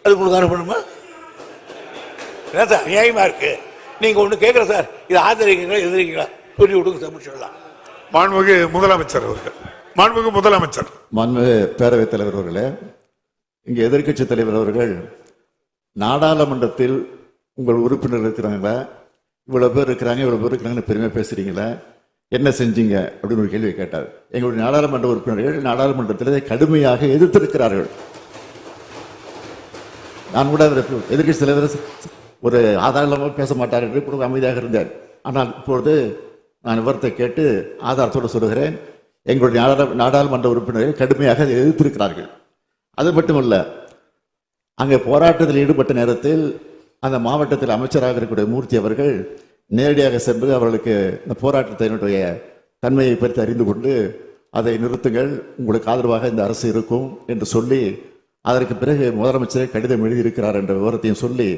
அது உங்களுக்கு அனுப்பணுமா? என்ன சார் நியாயமா இருக்கு? நீங்க ஒண்ணு கேட்கற சார், இது ஆதரிக்கிறீங்களா எதிர்க்கிறீங்களா சொல்லி விடுங்க சார், முடிச்சிடலாம். மாண்புமிகு முதலமைச்சர் அவர்கள். மாண்புமிகு முதலமைச்சர். மாண்புமிகு பேரவைத் தலைவர் அவர்களே, இங்கே எதிர்க்கட்சி தலைவர் அவர்கள் நாடாளுமன்றத்தில் உங்கள் உறுப்பினர் இருக்கிறாங்களா, இவ்வளவு பேர் இருக்கிறாங்க இவ்வளவு பேர் இருக்கிறாங்கன்னு பெருமையா பேசுறீங்களா, என்ன செஞ்சீங்க அப்படின்னு ஒரு கேள்வி கேட்டார். எங்களுடைய நாடாளுமன்ற உறுப்பினர்கள் நாடாளுமன்றத்தில் கடுமையாக எதிர்த்திருக்கிறார்கள். நான் கூட எதிர்க்கட்சி தலைவர் ஒரு ஆதாரமாக பேச மாட்டார் என்று கூட அமைதியாக இருந்தார். ஆனால் இப்பொழுது நான் விவரத்தை கேட்டு ஆதாரத்தோடு சொல்லுகிறேன். எங்களுடைய நாடாளுமன்ற உறுப்பினர்கள் கடுமையாக அதை எதிர்த்திருக்கிறார்கள். அது மட்டுமல்ல, அங்கே போராட்டத்தில் ஈடுபட்ட நேரத்தில் அந்த மாவட்டத்தில் அமைச்சராக இருக்கக்கூடிய மூர்த்தி அவர்கள் நேரடியாக சென்று அவர்களுக்கு இந்த போராட்டத்தினுடைய தன்மையை பற்றி அறிந்து கொண்டு அதை நிறுத்துங்கள், உங்களுக்கு ஆதரவாக இந்த அரசு இருக்கும் என்று சொல்லி அதற்கு பிறகு முதலமைச்சரை கடிதம் எழுதியிருக்கிறார் என்ற விவரத்தையும் சொல்லி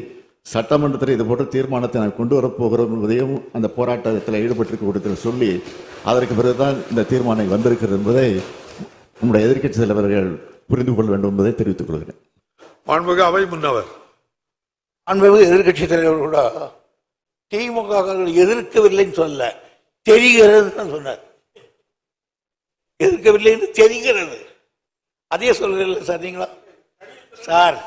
சட்டமன்றத்தில் இது போன்ற தீர்மானத்தை நான் கொண்டு வரப்போகிறோம் என்பதையும் அந்த போராட்டத்தில் ஈடுபட்டிருக்க சொல்லி அதற்கு பிறகுதான் இந்த தீர்மானம் வந்திருக்கிறது என்பதை நம்முடைய எதிர்க்கட்சி தலைவர்கள் புரிந்து கொள்ள வேண்டும் என்பதை தெரிவித்துக் கொள்கிறேன். மாண்புமிகு அவை முன்னவர். மாண்புமிகு எதிர்க்கட்சி தலைவர் கூட திமுக எதிர்க்கவில்லைன்னு சொல்ல, தெரிகிறது சொன்னார். எதிர்க்கவில்லை என்று தெரிகிறது, அதே சொல்றீங்களா சார் நீங்களா சார்?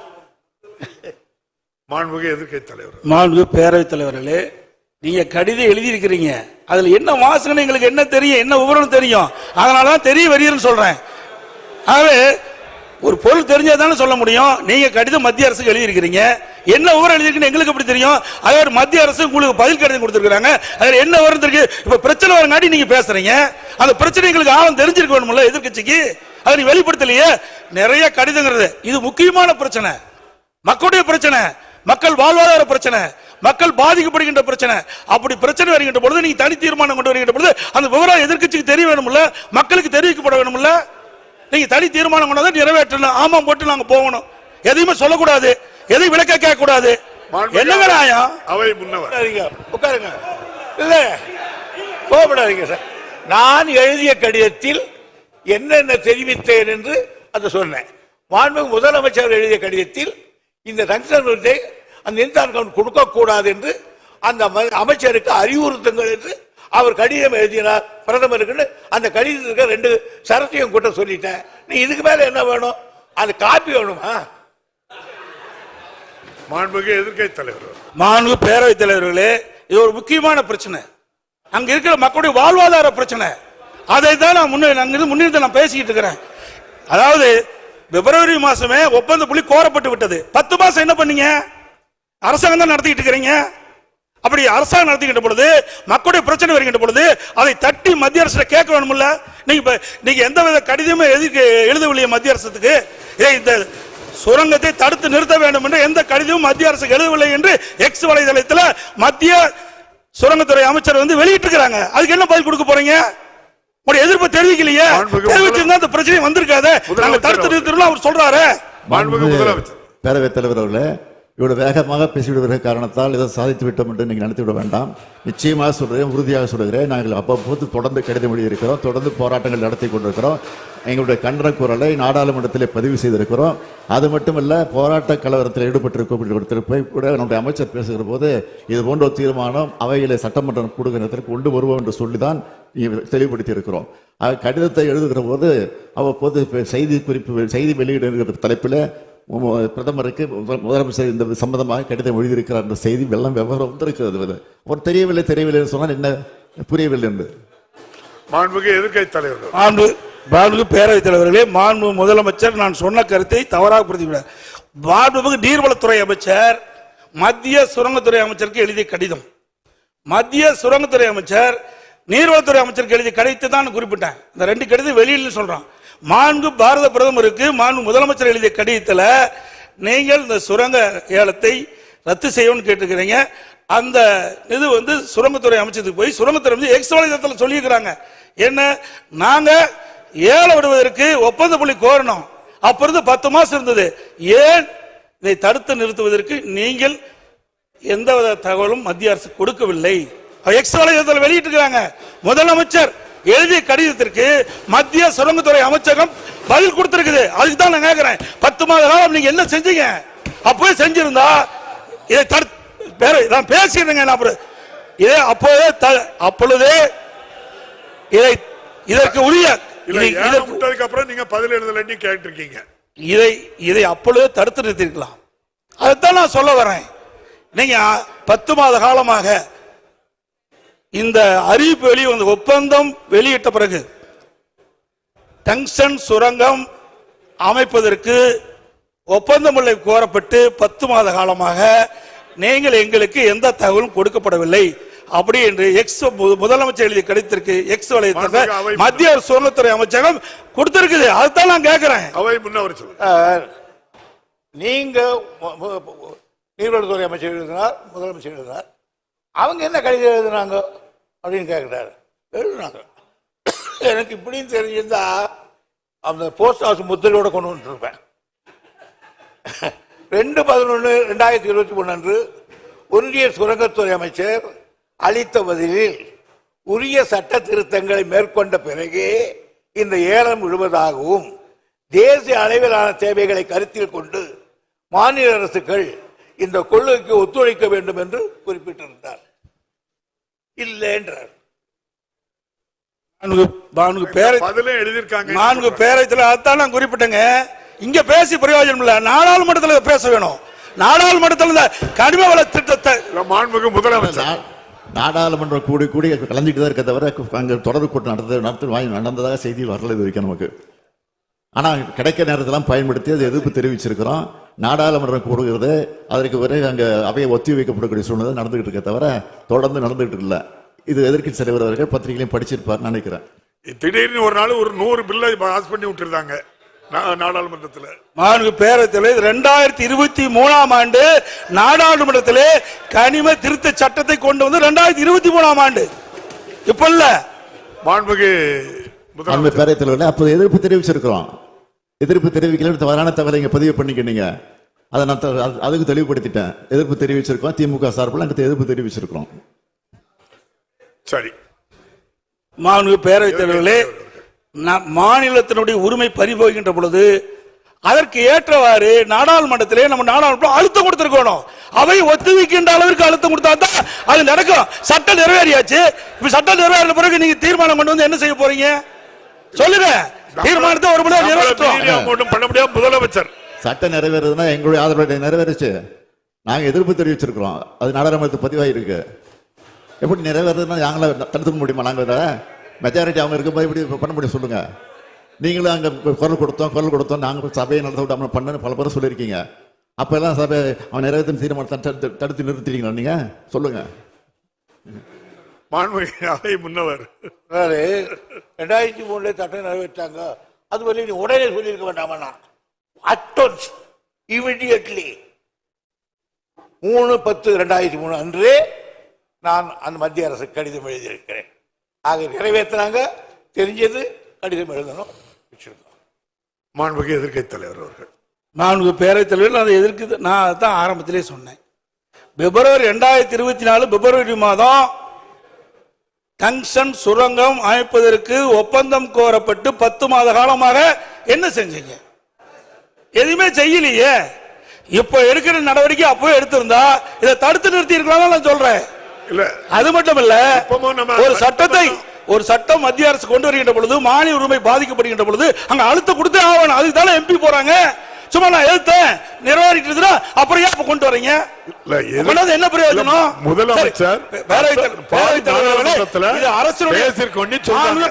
மாண்புமிகு எதிர்க்கட்சி தலைவர். மாண்புமிகு பேரவைத் தலைவர்களே, நீங்க கடிதம் எழுதியிருக்கிறீங்க, அதுல என்ன வாசனை எங்களுக்கு என்ன தெரியும், என்ன விவரம் தெரியும், அதனாலதான் தெரிய வருகிறேன்னு சொல்றேன். ஆகவே ஒரு பொருள் தெரிஞ்சாதானே சொல்ல முடியும். நீங்க கடிதம் மத்திய அரசுக்கு எழுதியிருக்கிறீங்க, என்ன விவரம் எழுதிருக்குன்னு எங்களுக்கு எப்படி தெரியும்? அதாவது மத்திய அரசு உங்களுக்கு பதில் கடிதம் கொடுத்திருக்காங்க, அதுல என்ன விவரம் இருக்கு? இப்ப பிரச்சனை வரங்காட்டி நீங்க பேசுறீங்க, அந்த பிரச்சனை எங்களுக்கு ஆழம் தெரிஞ்சிருக்க வேணும்ல எதிர்க்கட்சிக்கு, அதை நீ வெளிப்படுத்தலையே. நிறைய கடிதங்கிறது இது முக்கியமான பிரச்சனை, மக்களுடைய பிரச்சனை, மக்கள் வாழ்வாதார பிரச்சனை, மக்கள் பாதிக்கப்படுகின்ற பிரச்சனை. அப்படி பிரச்சனை வருகின்ற பொழுது நீங்க தனி தீர்மானம் கொண்டு வருகின்ற பொழுது அந்த விவரம் எதிர்க்கட்சிக்கு தெரிய வேணும்ல, மக்களுக்கு தெரிவிக்கப்பட வேணும்ல. நீங்க தனி தீர்மானம் கொண்டு நிறைவேற்றணும், ஆமாம் போட்டு நாங்க போகணும், எதையுமே சொல்லக்கூடாது, எதையும் விளக்க கேட்க கூடாது. என்னங்க நியாயம்? அவை முன்னவர் உட்காருங்க. இல்ல கோபப்படாதீங்க சார். நான் எழுதிய கடிதத்தில் என்னென்ன தெரிவித்தேன் என்று அதை சொன்னேன். மாண்புமிகு முதலமைச்சர் எழுதிய கடிதத்தில் இந்த தங்ஷன் அந்த இன்சான் கவுண்ட் கொடுக்க கூடாது என்று அந்த அமைச்சருக்கு அறிவுறுத்துங்கள் என்று அவர் கடிதம் எழுதினார் பிரதமருக்கு. அந்த கடிதத்துக்கு 2 சரத்தையும் கூட்ட சொல்லிட்டேன். நீ இதுக்கு மேல என்ன வேணும்? அது காப்பி வேணுமா? மாண்புமிகு எதிர்க்கட்சி தலைவர். மாண்புமிகு பேரவைத் தலைவர்களே, இது ஒரு முக்கியமான பிரச்சனை, அங்க இருக்கிற மக்களுடைய வாழ்வாதார பிரச்சனை. அதை தான் நான் முன்னிருந்து நான் பேசிக்கிட்டு இருக்கிறேன். அதாவது பிப்ரவரி மாசமே ஒப்பந்த புள்ளி கோரப்பட்டு விட்டது. 10 மாசம் என்ன பண்ணீங்க? அரசாங்கம் தான் நடத்திக்கிட்டு இருக்கிறீங்க. அப்படி அரசாங்கம் நடத்திக்கிட்ட பொழுது மக்களுடைய பிரச்சனை வருகின்ற பொழுது அதை தட்டி மத்திய அரசு கேட்க வேணும்ல. நீங்க எந்த வித கடிதமும் எழுதவில்லையே மத்திய அரசுக்கு, இந்த சுரங்கத்தை தடுத்து நிறுத்த வேண்டும் என்று எந்த கடிதமும் மத்திய அரசுக்கு எழுதவில்லை என்று எக்ஸ் வலைதளத்தில் மத்திய சுரங்கத்துறை அமைச்சர் வெளியிட்டிருக்கிறாங்க. அதுக்கு என்ன பதில் கொடுக்க போறீங்க? உங்களுடைய எதிர்ப்பு தெரிவிக்கலையே, தெரிவிச்சிருந்தா இந்த பிரச்சனை வந்திருக்காது. நாங்க தடுத்து நிறுத்தணும் அவர் சொல்றாரு. பேரவைத் தலைவர் அவர்களே, இவ்வளவு வேகமாக பேசிவிடுகிற காரணத்தால் இதை சாதித்து விட்டோம் என்று நீங்கள் நினைத்துவிட வேண்டாம். நிச்சயமாக சொல்கிறேன், உறுதியாக சொல்கிறேன், நாங்கள் அவ்வப்போது தொடர்ந்து கடிதம் எழுதியிருக்கிறோம், தொடர்ந்து போராட்டங்கள் நடத்தி கொண்டிருக்கிறோம், எங்களுடைய கண்டன குரலை நாடாளுமன்றத்திலே பதிவு செய்திருக்கிறோம். அது மட்டுமல்ல, போராட்ட கலவரத்தில் ஈடுபட்டிருக்க போய் கூட நம்முடைய அமைச்சர் பேசுகிற போது இது போன்ற ஒரு தீர்மானம் அவையிலே சட்டமன்றம் கூடுகிறதற்கு கொண்டு வருவோம் என்று சொல்லிதான் தெளிவுபடுத்தி இருக்கிறோம். கடிதத்தை எழுதுகிற போது அவ்வப்போது செய்தி வெளியிடுகிற தலைப்பில் பிரதமருக்கு முதலமைச்சர் இந்த சம்பந்தமாக கடிதம் எழுதியிருக்கிறார் என்ற செய்தி வெள்ளம் விவகாரம் வந்திருக்கிறது. ஒரு தெரியவில்லை சொன்னால் என்ன புரியவில்லை என்று. மாண்புமிகு எதிர்க்கட்சி தலைவர். மாண்புமிகு பேரவைத் தலைவர்களே, மாண்புமிகு முதலமைச்சர் நான் சொன்ன கருத்தை தவறாக புரிந்துவிடார். மாண்புமிகு நீர்வளத்துறை அமைச்சர் மத்திய சுரங்கத்துறை அமைச்சருக்கு எழுதிய கடிதம், மத்திய சுரங்கத்துறை அமைச்சர் நீர்வளத்துறை அமைச்சருக்கு எழுதிய கடிதத்தை தான் குறிப்பிட்டேன். இந்த 2 கடிதம் வெளியில் சொல்றான். மாண்பு பாரத பிரதமருக்கு மாண்பு முதலமைச்சர் எழுதிய கடிதத்தில் நீங்கள் இந்த சுரங்க ஏலத்தை ரத்து செய்யணும்னு கேட்டுக்கிறீங்க. அந்த இது சுரங்கத்துறை அமைச்சருக்கு போய் சுரங்கத்துறை எக்ஸ் வலைதளத்தில் சொல்லியிருக்கிறாங்க. என்ன, நாங்க ஏலம் விடுவதற்கு ஒப்பந்த புள்ளி கோரணும், அப்ப இருந்து 10 மாசம் இருந்தது, ஏன் இதை தடுத்து நிறுத்துவதற்கு நீங்கள் எந்த தகவலும் மத்திய அரசு கொடுக்கவில்லை எக்ஸ் வலைதளத்தில் வெளியிட்டிருக்காங்க. முதலமைச்சர் எழுதிய கடிதத்திற்கு மத்திய சுரங்கத்துறை அமைச்சகம் பதில் கொடுத்திருக்குது. அதுக்கு தான் நான் கேட்கிறேன், 10 மாத காலம் நீங்க என்ன செஞ்சீங்க? அப்பவே செஞ்சிருந்தா இதை நான் பேசிடுங்க. இதை அப்பொழுதே இதற்கு உரிய அப்புறம் நீங்க பதில் எழுதலன்னு கேட்டிருக்கீங்க. இதை அப்பொழுதே தடுத்து நிறுத்திருக்கலாம். அதைத்தான் நான் சொல்ல வரேன். நீங்க 10 மாத காலமாக இந்த அறிவிப்பு வெளிவந்த ஒப்பந்தம் வெளியிட்ட பிறகு டங்ஸ்டன் சுரங்கம் அமைப்பதற்கு ஒப்பந்தமுல்லை கோரப்பட்டு 10 மாத காலமாக நீங்கள் எங்களுக்கு எந்த தகவலும் கொடுக்கப்படவில்லை அப்படி என்று முதலமைச்சர் எழுதிய கடிதத்திற்கு எக்ஸ் வலைத்தளத்தில் மத்திய சுரங்கத்துறை அமைச்சகம் கொடுத்திருக்குது. அதுதான் நான் கேட்கிறேன். அவை முன்னவர் நீங்க நீர்வளத்துறை அமைச்சர் எழுதினார், முதலமைச்சர் எழுதினார், அவங்க என்ன கடிதம் எழுதுனாங்க அப்படின்னு கேட்கிறாரு. எழுதுனாங்க. எனக்கு இப்படின்னு தெரிஞ்சிருந்தா அந்த போஸ்ட் ஹவுஸ் முத்திரையோட கொண்டு வந்துருப்பேன். 2/11/2023 அன்று ஒன்றிய சுரங்கத்துறை அமைச்சர் அளித்த பதிலில் உரிய சட்ட திருத்தங்களை மேற்கொண்ட பிறகே இந்த ஏலம் விழுவதாகவும் தேசிய அளவிலான தேவைகளை கருத்தில் கொண்டு மாநில அரசுகள் இந்த கொள்கைக்கு ஒத்துழைக்க வேண்டும் என்று குறிப்பிட்டிருந்தார். இல்லை என்றார். 4 பேரத்தில் அதான் நான் குறிப்பிட்டேங்க. இங்க பேசி பிரயோஜனம் இல்ல, நாடாளுமன்றத்தில் பேச வேணும். நாடாளுமன்றத்தில் கனிம வள திட்டத்தை முதலமைச்சர் நாடாளுமன்றம் கூடி கூடி கலந்துட்டு தான் இருக்க தவிர அங்கே தொடர்பு கூட்டம் நடந்ததாக செய்தி வரல இது வரைக்கும் நமக்கு. ஆனால் கிடைக்கிற நேரத்தெல்லாம் பயன்படுத்தி அதை எதிர்ப்பு தெரிவிச்சிருக்கிறோம். நாடாளுமன்றம் கூடுகிறது, அதற்கு பிறகு அங்கே அவையை ஒத்தி வைக்கப்படக்கூடிய சூழ்நிலை நடந்துகிட்டு இருக்க தவிர தொடர்ந்து நடந்துகிட்டு இல்லை. இது எதிர்க்கட்சி தலைவர் அவர்கள் பத்திரிகையிலையும் படிச்சிருப்பார் நினைக்கிறேன். திடீர்னு ஒரு நாள் ஒரு 100 பில்லை பாஸ் பண்ணி விட்டுருந்தாங்க நாடாளுமன்றத்தில். பேரவைத்தில் 2023ஆம் ஆண்டு நாடாளுமன்றத்திலே கனிம திருத்த சட்டத்தை கொண்டு வந்து 2023ஆம் ஆண்டு இப்ப இல்ல பேரவைத்தில் அப்போது எதிர்ப்பு தெரிவிச்சிருக்கிறோம். எதிர்ப்பு தெரிவிக்கல தவறான தகவலை இங்க பதிவு பண்ணிக்கிட்டீங்க. அதை நான் அதுக்கு தெளிவுபடுத்திட்டேன். எதிர்ப்பு தெரிவிச்சிருக்கோம், திமுக சார்பில் அங்கே எதிர்ப்பு தெரிவிச்சிருக்கிறோம். சரி, பேரவைத் தலைவர்களே, மாநிலத்தினுடைய உரிமை பறிபோகின்ற பொழுது அதற்கு ஏற்றவாறு நாடாளுமன்றத்திலே நம்ம நாடாளுமன்றம் அழுத்தம் கொடுத்திருக்கணும். அவை ஒத்துழைக்கின்ற அளவிற்கு அழுத்தம் கொடுத்தா தான் அது நடக்கும். சட்டம் நிறைவேறியாச்சு. இப்ப சட்டம் நிறைவேறின பிறகு நீங்க தீர்மானம் கொண்டு வந்து என்ன செய்ய போறீங்க சொல்லுங்க. தீர்மானத்தை ஒரு மணி நேரம் பண்ண முடியாது. முதலமைச்சர் சட்டம் நிறைவேறதுன்னா எங்களுடைய ஆதரவு நிறைவேறிச்சு. நாங்க எதிர்ப்பு தெரிவிச்சிருக்கிறோம். அது நாடாளுமன்றத்துக்கு பதிவாயிருக்கு. எப்படி நிறைவேறதுன்னா நாங்கள தடுத்துக்க முடியுமா? நாங்க மெஜாரிட்டி அவங்க இருக்கும்போது இப்படி பண்ண முடியும் சொல்லுங்க. நீங்களும் அங்கே குரல் கொடுத்தோம் நாங்கள் சபையை நடத்த விடாம பண்ணு பல பேர் சொல்லியிருக்கீங்க. அப்போ எல்லாம் சபை அவன் நிறைவேற்ற தீர்மானத்தை தடுத்து நிறுத்திட்டீங்களா நீங்க சொல்லுங்க. முன்னவர் 2003 சட்டம் நிறைவேற்றாங்க. அது வரை நீ உடனே சொல்லியிருக்க வேண்டாமா? அட்வான்ஸ் இமிடியட்லி 3/10/2003 அன்று நான் அந்த மத்திய அரசு கடிதம் எழுதியிருக்கிறேன். ஆக நிறைவேற்றினாங்க, தெரிஞ்சது, கடிதம் எழுதணும். மாண்புமிகு எதிர்க்கட்சி தலைவர் அவர்கள், நான்கு பேரவைத் தலைவர்கள் அதை எதிர்க்கு. நான் தான் ஆரம்பத்திலே சொன்னேன். பிப்ரவரி 2024 பிப்ரவரி மாதம் டங்ஸ்டன் சுரங்கம் அமைப்பதற்கு ஒப்பந்தம் கோரப்பட்டு 10 மாத காலமாக என்ன செஞ்சீங்க? எதுவுமே செய்யலையே. இப்ப எடுக்கிற நடவடிக்கை அப்பவே எடுத்திருந்தா இதை தடுத்து நிறுத்தி இருக்கலாம் நான் சொல்றேன். அது மட்டும் இல்ல, ஒரு சட்டம் மத்திய அரசு கொண்டு வருகின்ற பொழுது மாநில உரிமை பாதிக்கப்படுகின்ற பொழுது அங்க அழுத்தம் கொடுத்தே ஆகணும். அதுக்கு தானே எம்பி போறாங்க. சும்மா நான் எழுத்தேன் நிறைவேறிட்டு அப்புறம் ஏன் கொண்டு வரீங்க? என்ன பிரயோஜனம்? முதலமைச்சர்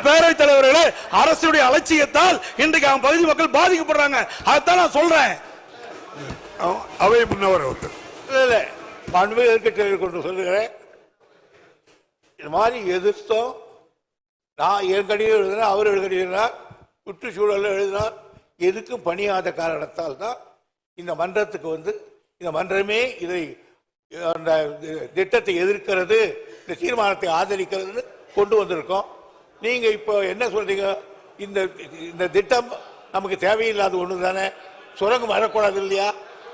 பேரவைத் தலைவர்களே, அரசுடைய அலட்சியத்தால் இன்றைக்கு அவன் பகுதி மக்கள் பாதிக்கப்படுறாங்க. அதைத்தான் நான் சொல்றேன். அவை முன்னவர் அவர்கள் கொண்டு சொல்லுகிறேன். இது மாதிரி எதிர்த்தோம். நான் என் கடிதம் எழுதினா, அவர் எழுதினார், சுற்றுச்சூழல் எழுதினார். எதுக்கும் பணியாத காரணத்தால் தான் இந்த மன்றத்துக்கு வந்து இந்த மன்றமே இதை அந்த திட்டத்தை எதிர்க்கிறது, இந்த தீர்மானத்தை ஆதரிக்கிறதுன்னு கொண்டு வந்திருக்கோம். நீங்க இப்போ என்ன சொல்றீங்க? இந்த திட்டம் நமக்கு தேவையில்லாத ஒன்று தானே, சுரங்கம் வரக்கூடாது இல்லையா?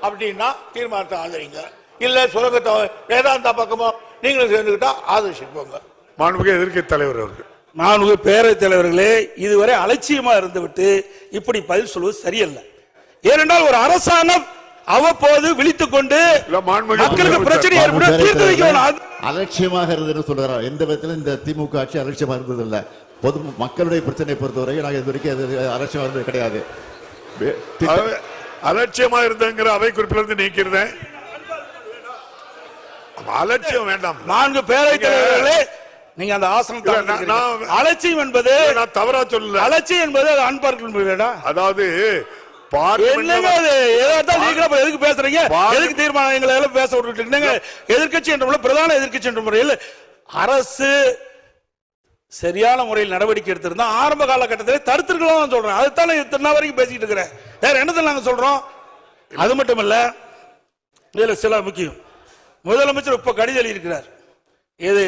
அப்படின்னா தீர்மானத்தை ஆதரிங்க. இல்ல சுரங்கத்தை வேதாந்தா பக்கமோ நீங்களும் சேர்ந்துக்கிட்டா ஆதரிச்சுக்கோங்க. மாண்புமிகு எதிர்க்கட்சி தலைவர் அவர்கள். மாண்புமிகு பேரவைத் தலைவர்களே, இதுவரை அலட்சியமா இருந்துவிட்டு இப்படி பதில் சொல்வது சரியல்ல. ஏனென்றால் ஒரு அரசாங்கம் அவ்வப்போது விழித்துக் கொண்டு மக்களுக்கு பிரச்சனை ஏற்படும் தீர்த்து வைக்கணும். அலட்சியமாக இருந்ததுன்னு சொல்றாரு. எந்த விதத்திலும் இந்த திமுக ஆட்சி அலட்சியமா இருந்தது இல்ல. பொது மக்களுடைய பிரச்சனையை பொறுத்தவரை நாங்கள் இது வரைக்கும் அலட்சியமா இருந்தது கிடையாது. அலட்சியமா இருந்தங்கிற அவை குறிப்பிலிருந்து நீக்கிறேன். அலட்சியம் வேண்டாம். நான்கு பேரவைத் தலைவர்களே, நீங்க அந்த ஆசனம் அலட்சியம் என்பது நான் தவறா சொல்லல. அலட்சியம் என்பது அன்பார்க்க. அதாவது எதுக்கு பேசுறீங்க? எதுக்கு தீர்மானம் பேச விட்டுட்டு எதிர்கட்சி என்ற பிரதான எதிர்கட்சி என்ற முறையில் அரசு சரியான முறையில் நடவடிக்கை எடுத்திருந்தா ஆரம்ப காலகட்டத்தில் தடுத்திருக்கலாம் சொல்றேன். அதுதான் இத்தனை வரைக்கும் பேசிட்டு இருக்கிறேன். வேற என்னத்தில் நாங்க சொல்றோம்? அது மட்டும் இல்ல, இதுல சில முக்கியம். முதலமைச்சர் இப்ப கடிதம் எழுதியிருக்கிறார். இது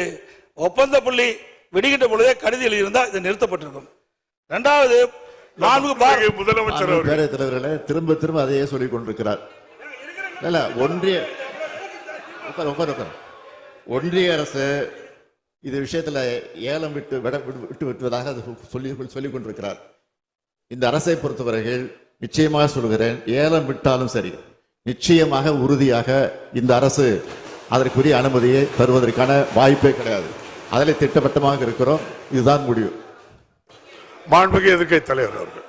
ஒப்பந்த புள்ளி விடுகின்ற பொழுதே கடிதம் எழுதியிருந்தா இது நிறுத்தப்பட்டிருக்கும். இரண்டாவது, முதலமைச்சர் பேரவைத் தலைவர்களே திரும்ப திரும்ப அதையே சொல்லிக் கொண்டிருக்கிறார். ஒன்றிய அரசு இது விஷயத்துல ஏலம் விட்டு விட்டுவதாக சொல்லிக் கொண்டிருக்கிறார். இந்த அரசை பொறுத்தவரையில் நிச்சயமாக சொல்கிறேன், ஏலம் விட்டாலும் சரி, நிச்சயமாக உறுதியாக இந்த அரசு அதற்குரிய அனுமதியை தருவதற்கான வாய்ப்பே கிடையாது. அதில் திட்டவட்டமாக இருக்கிறோம். இதுதான் முடிவு. மாண்புமிகு எதிர்க்கட்சி தலைவர் அவர்கள்.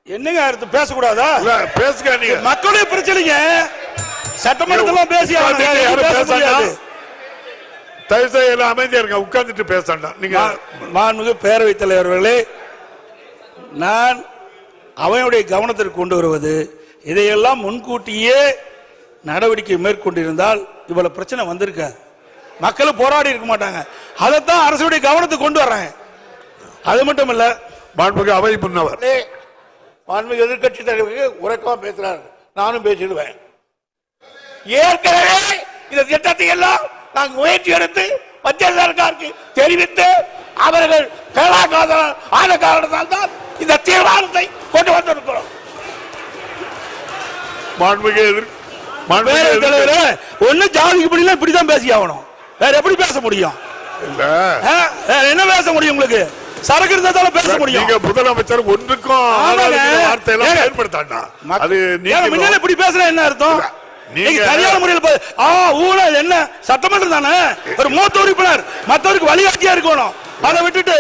என்னங்க அடுத்து பேசக்கூடாதா? பேசுங்க. நீங்க மக்களுடைய பிரச்சனைங்க சட்டமன்றத்தில் பேசி தயவுசெய்து அமைதியா இருங்க, உட்கார்ந்துட்டு பேசண்டா. நீங்க மாண்புமிகு பேரவைத் தலைவர்களே, நான் அவையுடைய கவனத்திற்கு கொண்டு வருவது, இதையெல்லாம் முன்கூட்டியே நடவடிக்கை மேற்கொண்டிருந்தால் இவ்வளவு பிரச்சனை வந்திருக்காது. மக்கள் போராடி இருக்க மாட்டாங்க. அதைத்தான் அரசுடைய கவனத்துக்கு கொண்டு வர்றாங்க. அது மட்டும் இல்ல, மாண்புமிகு அவை முன்னவர் மாண்புமிகு எதிர்கட்சி தலைவருக்கு உறக்கமா பேசுறாரு. நானும் பேசிடுவேன். ஏற்கனவே இந்த திட்டத்தை எல்லாம் நாங்கள் முயற்சி எடுத்து மத்திய சர்க்காருக்கு தெரிவித்து அவர்கள் ஆன காரணத்தால் தான் இந்த தீர்மானத்தை கொண்டு வந்திருக்கிறோம். ஒண்ணு ஜாதிக்கு படியல இப்படிதான் பேசி ஆகணும். வேற எப்படி பேச முடியும்? என்ன பேச முடியும்? உங்களுக்கு சரக்கு இருந்தால பேச முடியும். முதலமைச்சர் ஒன்றுக்கும் வார்த்தையெல்லாம் பயன்படுத்தாண்டா. அது முன்னால இப்படி பேசுற என்ன அர்த்தம்? நீங்க சரியான முறையில் ஊழல் என்ன சட்டமன்றம் தானே, ஒரு மூத்த உறுப்பினர் மற்றவருக்கு வழிகாட்டியா இருக்கணும். அதை விட்டுட்டு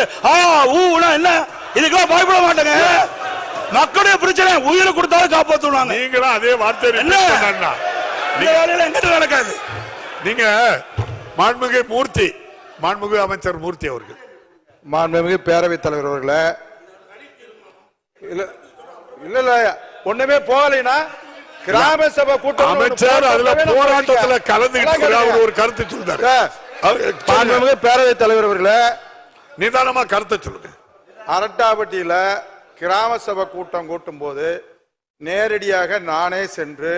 ஊழல் என்ன, இதுக்கெல்லாம் பயப்பட மாட்டாங்க. மக்களுடைய பிரச்சனை உயிரை கொடுத்தாலும் காப்பாற்றுவாங்க. நீங்களும் அதே வார்த்தை எங்கிட்ட நடக்காது. நீங்க மாண்புமிகு மூர்த்தி, மாண்புமிகு அமைச்சர் மூர்த்தி அவர்கள். மாண்புமிகு பேரவைத் தலைவர் அவர்களே, இல்ல ஒண்ணுமே போகலைன்னா கிராம சபை கூட்டம் அமைச்சர் அதுல போராட்டத்துல கலந்துக்கிட்டு ஒரு கருத்து சொல்றாரு. மாண்புமிகு பேரவைத் தலைவர் அவர்களே, நிதானமா கருத்தை சொல்லுங்க. அரட்டாப்பட்டியில கிராம சபை கூட்டம் கூட்டும் போது நேரடியாக நானே சென்று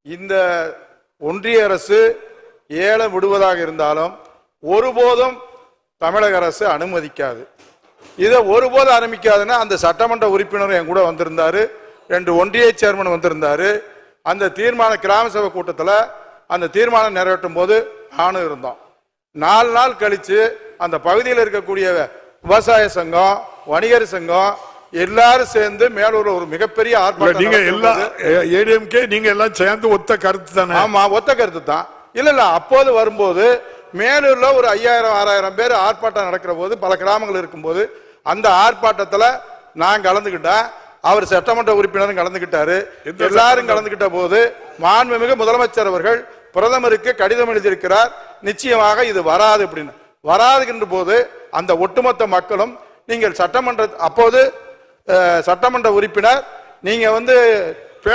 இந்த ஒன்றிய அரசு ஏலம் விடுவதாக இருந்தாலும் ஒருபோதும் தமிழக அரசு அனுமதிக்காது. இதை ஒருபோதும் அனுமதிக்காதுன்னா அந்த சட்டமன்ற உறுப்பினர் என் கூட வந்திருந்தாரு, 2 ஒன்றிய சேர்மன் வந்திருந்தாரு. அந்த தீர்மான கிராம சபை கூட்டத்தில் அந்த தீர்மானம் நிறைவேற்றும் போது நானும் இருந்தோம். 4 நாள் கழிச்சு அந்த பகுதியில் இருக்கக்கூடிய விவசாய சங்கம், வணிகர் சங்கம் எல்லாரும் சேர்ந்து மேலூர்ல ஒரு மிகப்பெரிய ஆர்ப்பாட்டம். நீங்க எல்லாம் ஏடிஎம்கே நீங்க எல்லாம் சேர்ந்து ஒத்த கருத்து தானே? ஆமா, ஒத்த கருத்து தான். இல்ல அப்போது வரும்போது மேலூர்ல ஒரு 5000-6000 பேர் ஆர்ப்பாட்டம் நடக்கிற போது, பல கிராமங்கள் இருக்கும்போது அந்த ஆர்ப்பாட்டத்துல நான் கலந்துகிட்டேன். அவர் சட்டமன்ற உறுப்பினரும் கலந்துகிட்டாரு. எல்லாரும் கலந்துகிட்ட போது மாண்புமிகு முதலமைச்சர் அவர்கள் பிரதமருக்கு கடிதம் எழுதியிருக்கிறார், நிச்சயமாக இது வராது அப்படின்னு. வராதுகின்ற போது அந்த ஒட்டுமொத்த மக்களும் நீங்கள் அப்போது சட்டமன்ற உறுப்பினர் நீங்க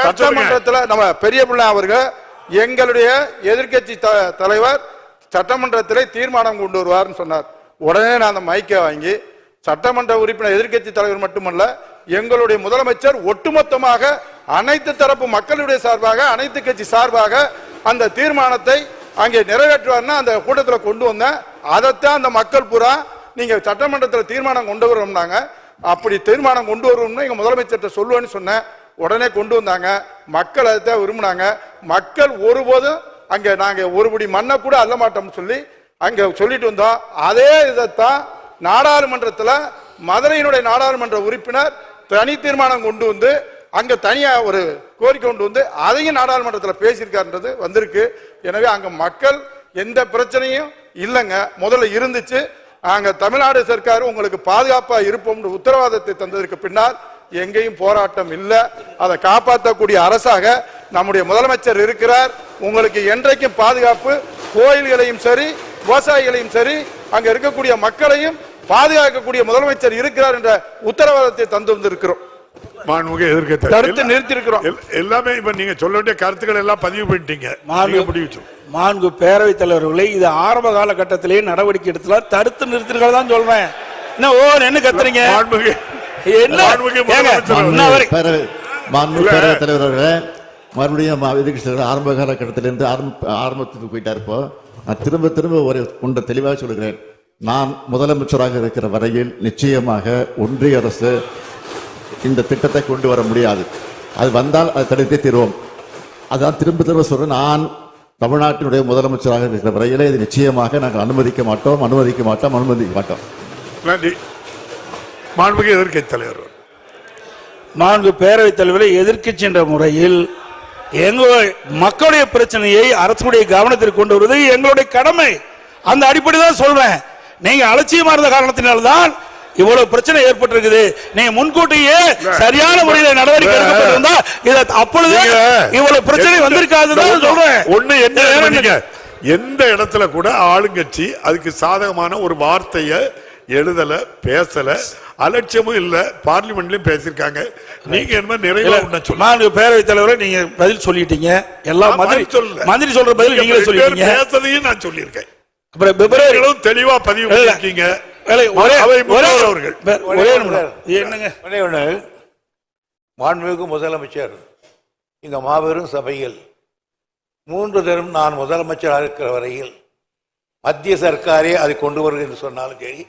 சட்டமன்றத்தில் நம்ம பெரிய பிள்ளை அவர்கள் எங்களுடைய எதிர்கட்சி தலைவர் சட்டமன்றத்திலே தீர்மானம் கொண்டு வருவார்னு சொன்னார். உடனே நான் அந்த மைக்கை வாங்கி சட்டமன்ற உறுப்பினர் எதிர்கட்சி தலைவர் மட்டுமல்ல, எங்களுடைய முதலமைச்சர் ஒட்டுமொத்தமாக அனைத்து தரப்பு மக்களுடைய சார்பாக, அனைத்து கட்சி சார்பாக அந்த தீர்மானத்தை அங்கே நிறைவேற்றுவார்னா அந்த கூட்டத்தில் கொண்டு வந்தேன். அதைத்தான் அந்த மக்கள் பூரா நீங்க சட்டமன்றத்தில் தீர்மானம் கொண்டு வரோம்னாங்க. அப்படி தீர்மானம் கொண்டு வருவோம்னா எங்க முதலமைச்சர்கிட்ட சொல்லுவேன்னு சொன்னேன். உடனே கொண்டு வந்தாங்க. மக்கள் அதைத்தான் விரும்பினாங்க. மக்கள் ஒருபோதும் அங்க நாங்க ஒருபடி மண்ணை கூட அள்ள மாட்டோம்னு சொல்லி அங்க சொல்லிட்டு வந்தோம். அதே இதைத்தான் நாடாளுமன்றத்தில் மதுரையினுடைய நாடாளுமன்ற உறுப்பினர் தனி தீர்மானம் கொண்டு வந்து அங்க தனியா ஒரு கோரிக்கை கொண்டு வந்து அதையும் நாடாளுமன்றத்தில் பேசியிருக்காருன்றது வந்திருக்கு. எனவே அங்க மக்கள் எந்த பிரச்சனையும் இல்லைங்க, முதல்ல இருந்துச்சு. நாங்க தமிழ்நாடு சர்க்கார் உங்களுக்கு பாதுகாப்பா இருப்போம் உத்தரவாதத்தை தந்ததற்கு பின்னால் எங்கேயும் போராட்டம் இல்லை. அதை காப்பாற்றக்கூடிய அரசாக நம்முடைய முதலமைச்சர் இருக்கிறார். உங்களுக்கு என்றைக்கும் பாதுகாப்பு, கோயில்களையும் சரி விவசாயிகளையும் சரி அங்க இருக்கக்கூடிய மக்களையும் பாதுகாக்கக்கூடிய முதலமைச்சர் இருக்கிறார் என்ற உத்தரவாதத்தை தந்து வந்திருக்கிறோம். கருத்து நிறுத்தி இருக்கிறோம். எல்லாமே இப்ப நீங்க சொல்ல வேண்டிய கருத்துக்கள் எல்லாம் பதிவு பண்ணிட்டீங்க. மாண்பு பேரவைத் தலைவர்களை இது ஆரம்ப காலகட்டத்திலேயே நடவடிக்கை எடுத்தலாம், தடுத்து நிறுத்திருக்கிறதா தான் சொல்றேன். என்ன ஓ என்ன கத்துறீங்க? பேரவைத் தலைவர்களே, மறுபடியும் எதிர்க்கட்சி ஆரம்ப காலகட்டத்திலிருந்து ஆரம்பத்துக்கு போயிட்டார். இப்போ நான் திரும்ப ஒரு ஒன்றை தெளிவாக சொல்கிறேன். நான் முதலமைச்சராக இருக்கிற வரையில் நிச்சயமாக ஒன்றிய அரசு இந்த திட்டத்தை கொண்டு வர முடியாது. அது வந்தால் அதை தடுத்தே தீர்வோம். அதான் திரும்ப சொல்றேன். நான் தமிழ்நாட்டினுடைய முதலமைச்சராக இருக்கிற வரையிலே இது நிச்சயமாக நாங்கள் அனுமதிக்க மாட்டோம். நன்றி. மாண்புமிகு எதிர்க்கட்சி தலைவர். மாண்பு பேரவைத் தலைவரை எதிர்க்கட்சி என்ற முறையில் எங்களுடைய மக்களுடைய பிரச்சனையை அரசுடைய கவனத்திற்கு கொண்டு வருவது எங்களுடைய கடமை. அந்த அடிப்படையில் தான் சொல்றேன். நீங்க அலட்சியமா இருந்த காரணத்தினால்தான் இவ்வளவு பிரச்சனை ஏற்பட்டிருக்குது. நீங்க முன்கூட்டியே சரியான முறையில் நடவடிக்கை எடுக்கப்பட்டிருந்தா அப்பொழுது இவ்வளவு பிரச்சனை வந்திருக்காதுதான் சொல்றேன். ஒண்ணு என்ன, எந்த இடத்துல கூட ஆளுங்கட்சி அதுக்கு சாதகமான ஒரு வார்த்தையை எழுதல, பேசல, அலட்சியமும் இல்ல, பார்லிமெண்ட்லயும் பேசிருக்காங்க. நீங்க என்ன நிறைய பேரவைத் தலைவரை நீங்க பதில் சொல்லிட்டீங்க. எல்லாம் மந்திரி சொல்ற பதில் நீங்களே சொல்லிட்டீங்க. பேசுறதையும் நான் சொல்லியிருக்கேன். அப்புறம் பிப்ரவரியிலும் தெளிவா பதிவு பண்ணிருக்கீங்க. மாண்புமிகு முதலமைச்சர் இந்த மாபெரும் சபையில் 3 தரம் நான் முதலமைச்சராக இருக்கிற வரையில் மத்திய சர்க்காரே அதை கொண்டு வருகிறது என்று சொன்னாலும் சரி,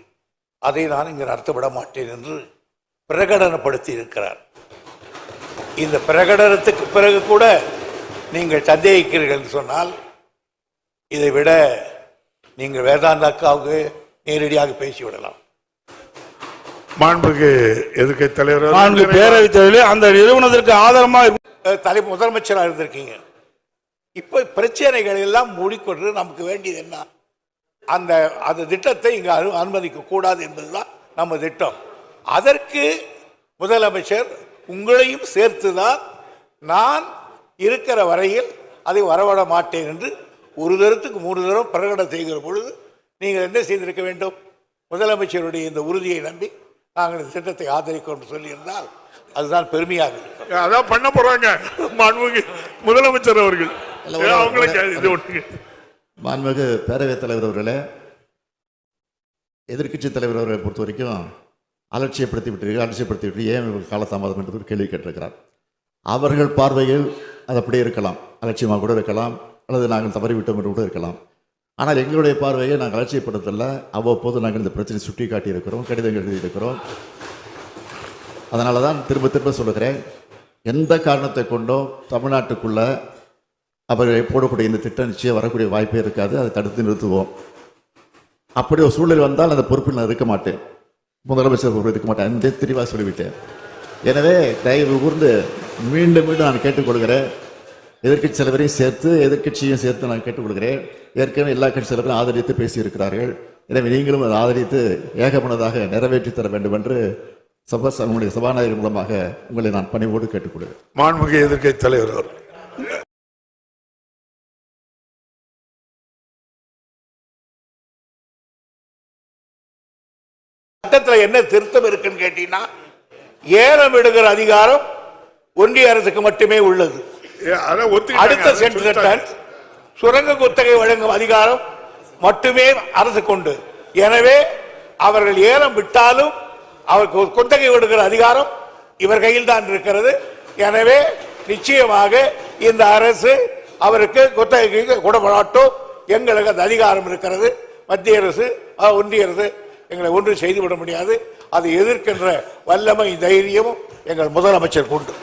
அதை நான் இங்கு நடத்தப்பட மாட்டேன் என்று பிரகடனப்படுத்தி இருக்கிறார். இந்த பிரகடனத்துக்கு பிறகு கூட நீங்கள் சந்தேகிக்கிறீர்கள் என்று சொன்னால் இதை விட நீங்கள் வேதாந்த அக்காவுக்கு நேரடியாக பேசிவிடலாம். மாண்புமிகு எதிர்க்கட்சி தலைவர், பேரவைத் தலைவர் அந்த நிறுவனத்திற்கு ஆதரமாக முதலமைச்சராக இருந்திருக்கீங்க. இப்ப பிரச்சனைகள் எல்லாம் மூடிக்கொண்டு நமக்கு வேண்டியது என்ன? அந்த திட்டத்தை இங்கு அனுமதிக்க கூடாது என்பதுதான் நம்ம திட்டம். அதற்கு முதலமைச்சர் உங்களையும் சேர்த்துதான் நான் இருக்கிற வரையில் அதை வரவிட மாட்டேன் என்று ஒரு தரத்துக்கு 3 தரம் பிரகடனம் செய்கிற பொழுது நீங்கள் என்ன செய்திருக்க வேண்டும்? முதலமைச்சருடைய இந்த உறுதியை நம்பி நாங்கள் இந்த திட்டத்தை ஆதரிக்கிறோம் சொல்லியிருந்தால் அதுதான் பெருமையாக இருக்கும். அதான் பண்ண போறாங்க முதலமைச்சர் அவர்கள். மாண்புமிகு பேரவைத் தலைவர் அவர்களே, எதிர்க்கட்சி தலைவர் அவர்களை பொறுத்த வரைக்கும் அலட்சியப்படுத்தி ஏன் காலதாமதம் என்று கேள்வி கேட்டிருக்கிறார். அவர்கள் பார்வையில் அது அப்படியே இருக்கலாம், அலட்சியமாக கூட இருக்கலாம், அல்லது நாங்கள் தவறிவிட்டோம் என்று கூட இருக்கலாம். ஆனால் எங்களுடைய பார்வையை நாங்கள் அலட்சியப்படுத்தல. அவ்வப்போது நாங்கள் இந்த பிரச்சனை சுட்டி காட்டியிருக்கிறோம், கடிதங்கள் எழுதியிருக்கிறோம். அதனால தான் திரும்ப சொல்லுகிறேன், எந்த காரணத்தை கொண்டோ தமிழ்நாட்டுக்குள்ள அவர்கள் போடக்கூடிய இந்த திட்டம் நிச்சயம் வரக்கூடிய வாய்ப்பே இருக்காது. அதை தடுத்து நிறுத்துவோம். அப்படி ஒரு சூழல் வந்தால் அந்த பொறுப்பில் நான் இருக்க மாட்டேன், முதலமைச்சர் பொறுப்பு இருக்க மாட்டேன். அந்த தெளிவாக சொல்லிவிட்டேன். எனவே தயவு கூர்ந்து மீண்டும் நான் கேட்டுக்கொள்கிறேன், எதிர்க்கட்சி தலைவரையும் சேர்த்து எதிர்க்கட்சியும் சேர்த்து நான் கேட்டுக்கொள்கிறேன். ஏற்கனவே எல்லா கட்சி தலைவரும் ஆதரித்து பேசியிருக்கிறார்கள். எனவே நீங்களும் அதை ஆதரித்து ஏகமனதாக நிறைவேற்றி தர வேண்டும் என்று உங்களுடைய சபாநாயகர் மூலமாக உங்களை நான் பணிவோடு கேட்டுக்கொள்கிறேன். மாண்புமிகு எதிர்க்கட்சி தலைவர், சட்டத்தில் என்ன திருத்தம் இருக்குன்னு கேட்டீங்கன்னா, ஏலம் விடுகிற அதிகாரம் ஒன்றிய அரசுக்கு மட்டுமே உள்ளது. அடுத்த சென்ட் சுரங்க குத்தகை வழங்கும் அதிகாரம் மட்டுமே அரசு கொண்டு. எனவே அவர்கள் ஏலம் விட்டாலும் அவருக்கு குத்தகை விடுகிற அதிகாரம் இவர் கையில் தான் இருக்கிறது. எனவே நிச்சயமாக இந்த அரசு அவருக்கு குத்தகைக்கு கொடுப்படாட்டும். எங்களுக்கு அந்த அதிகாரம் இருக்கிறது. மத்திய அரசு ஒன்றிய அரசு எங்களை ஒன்றும் செய்துவிட முடியாது. அதை எதிர்க்கின்ற வல்லமை தைரியமும் எங்கள் முதலமைச்சர் கொண்டு.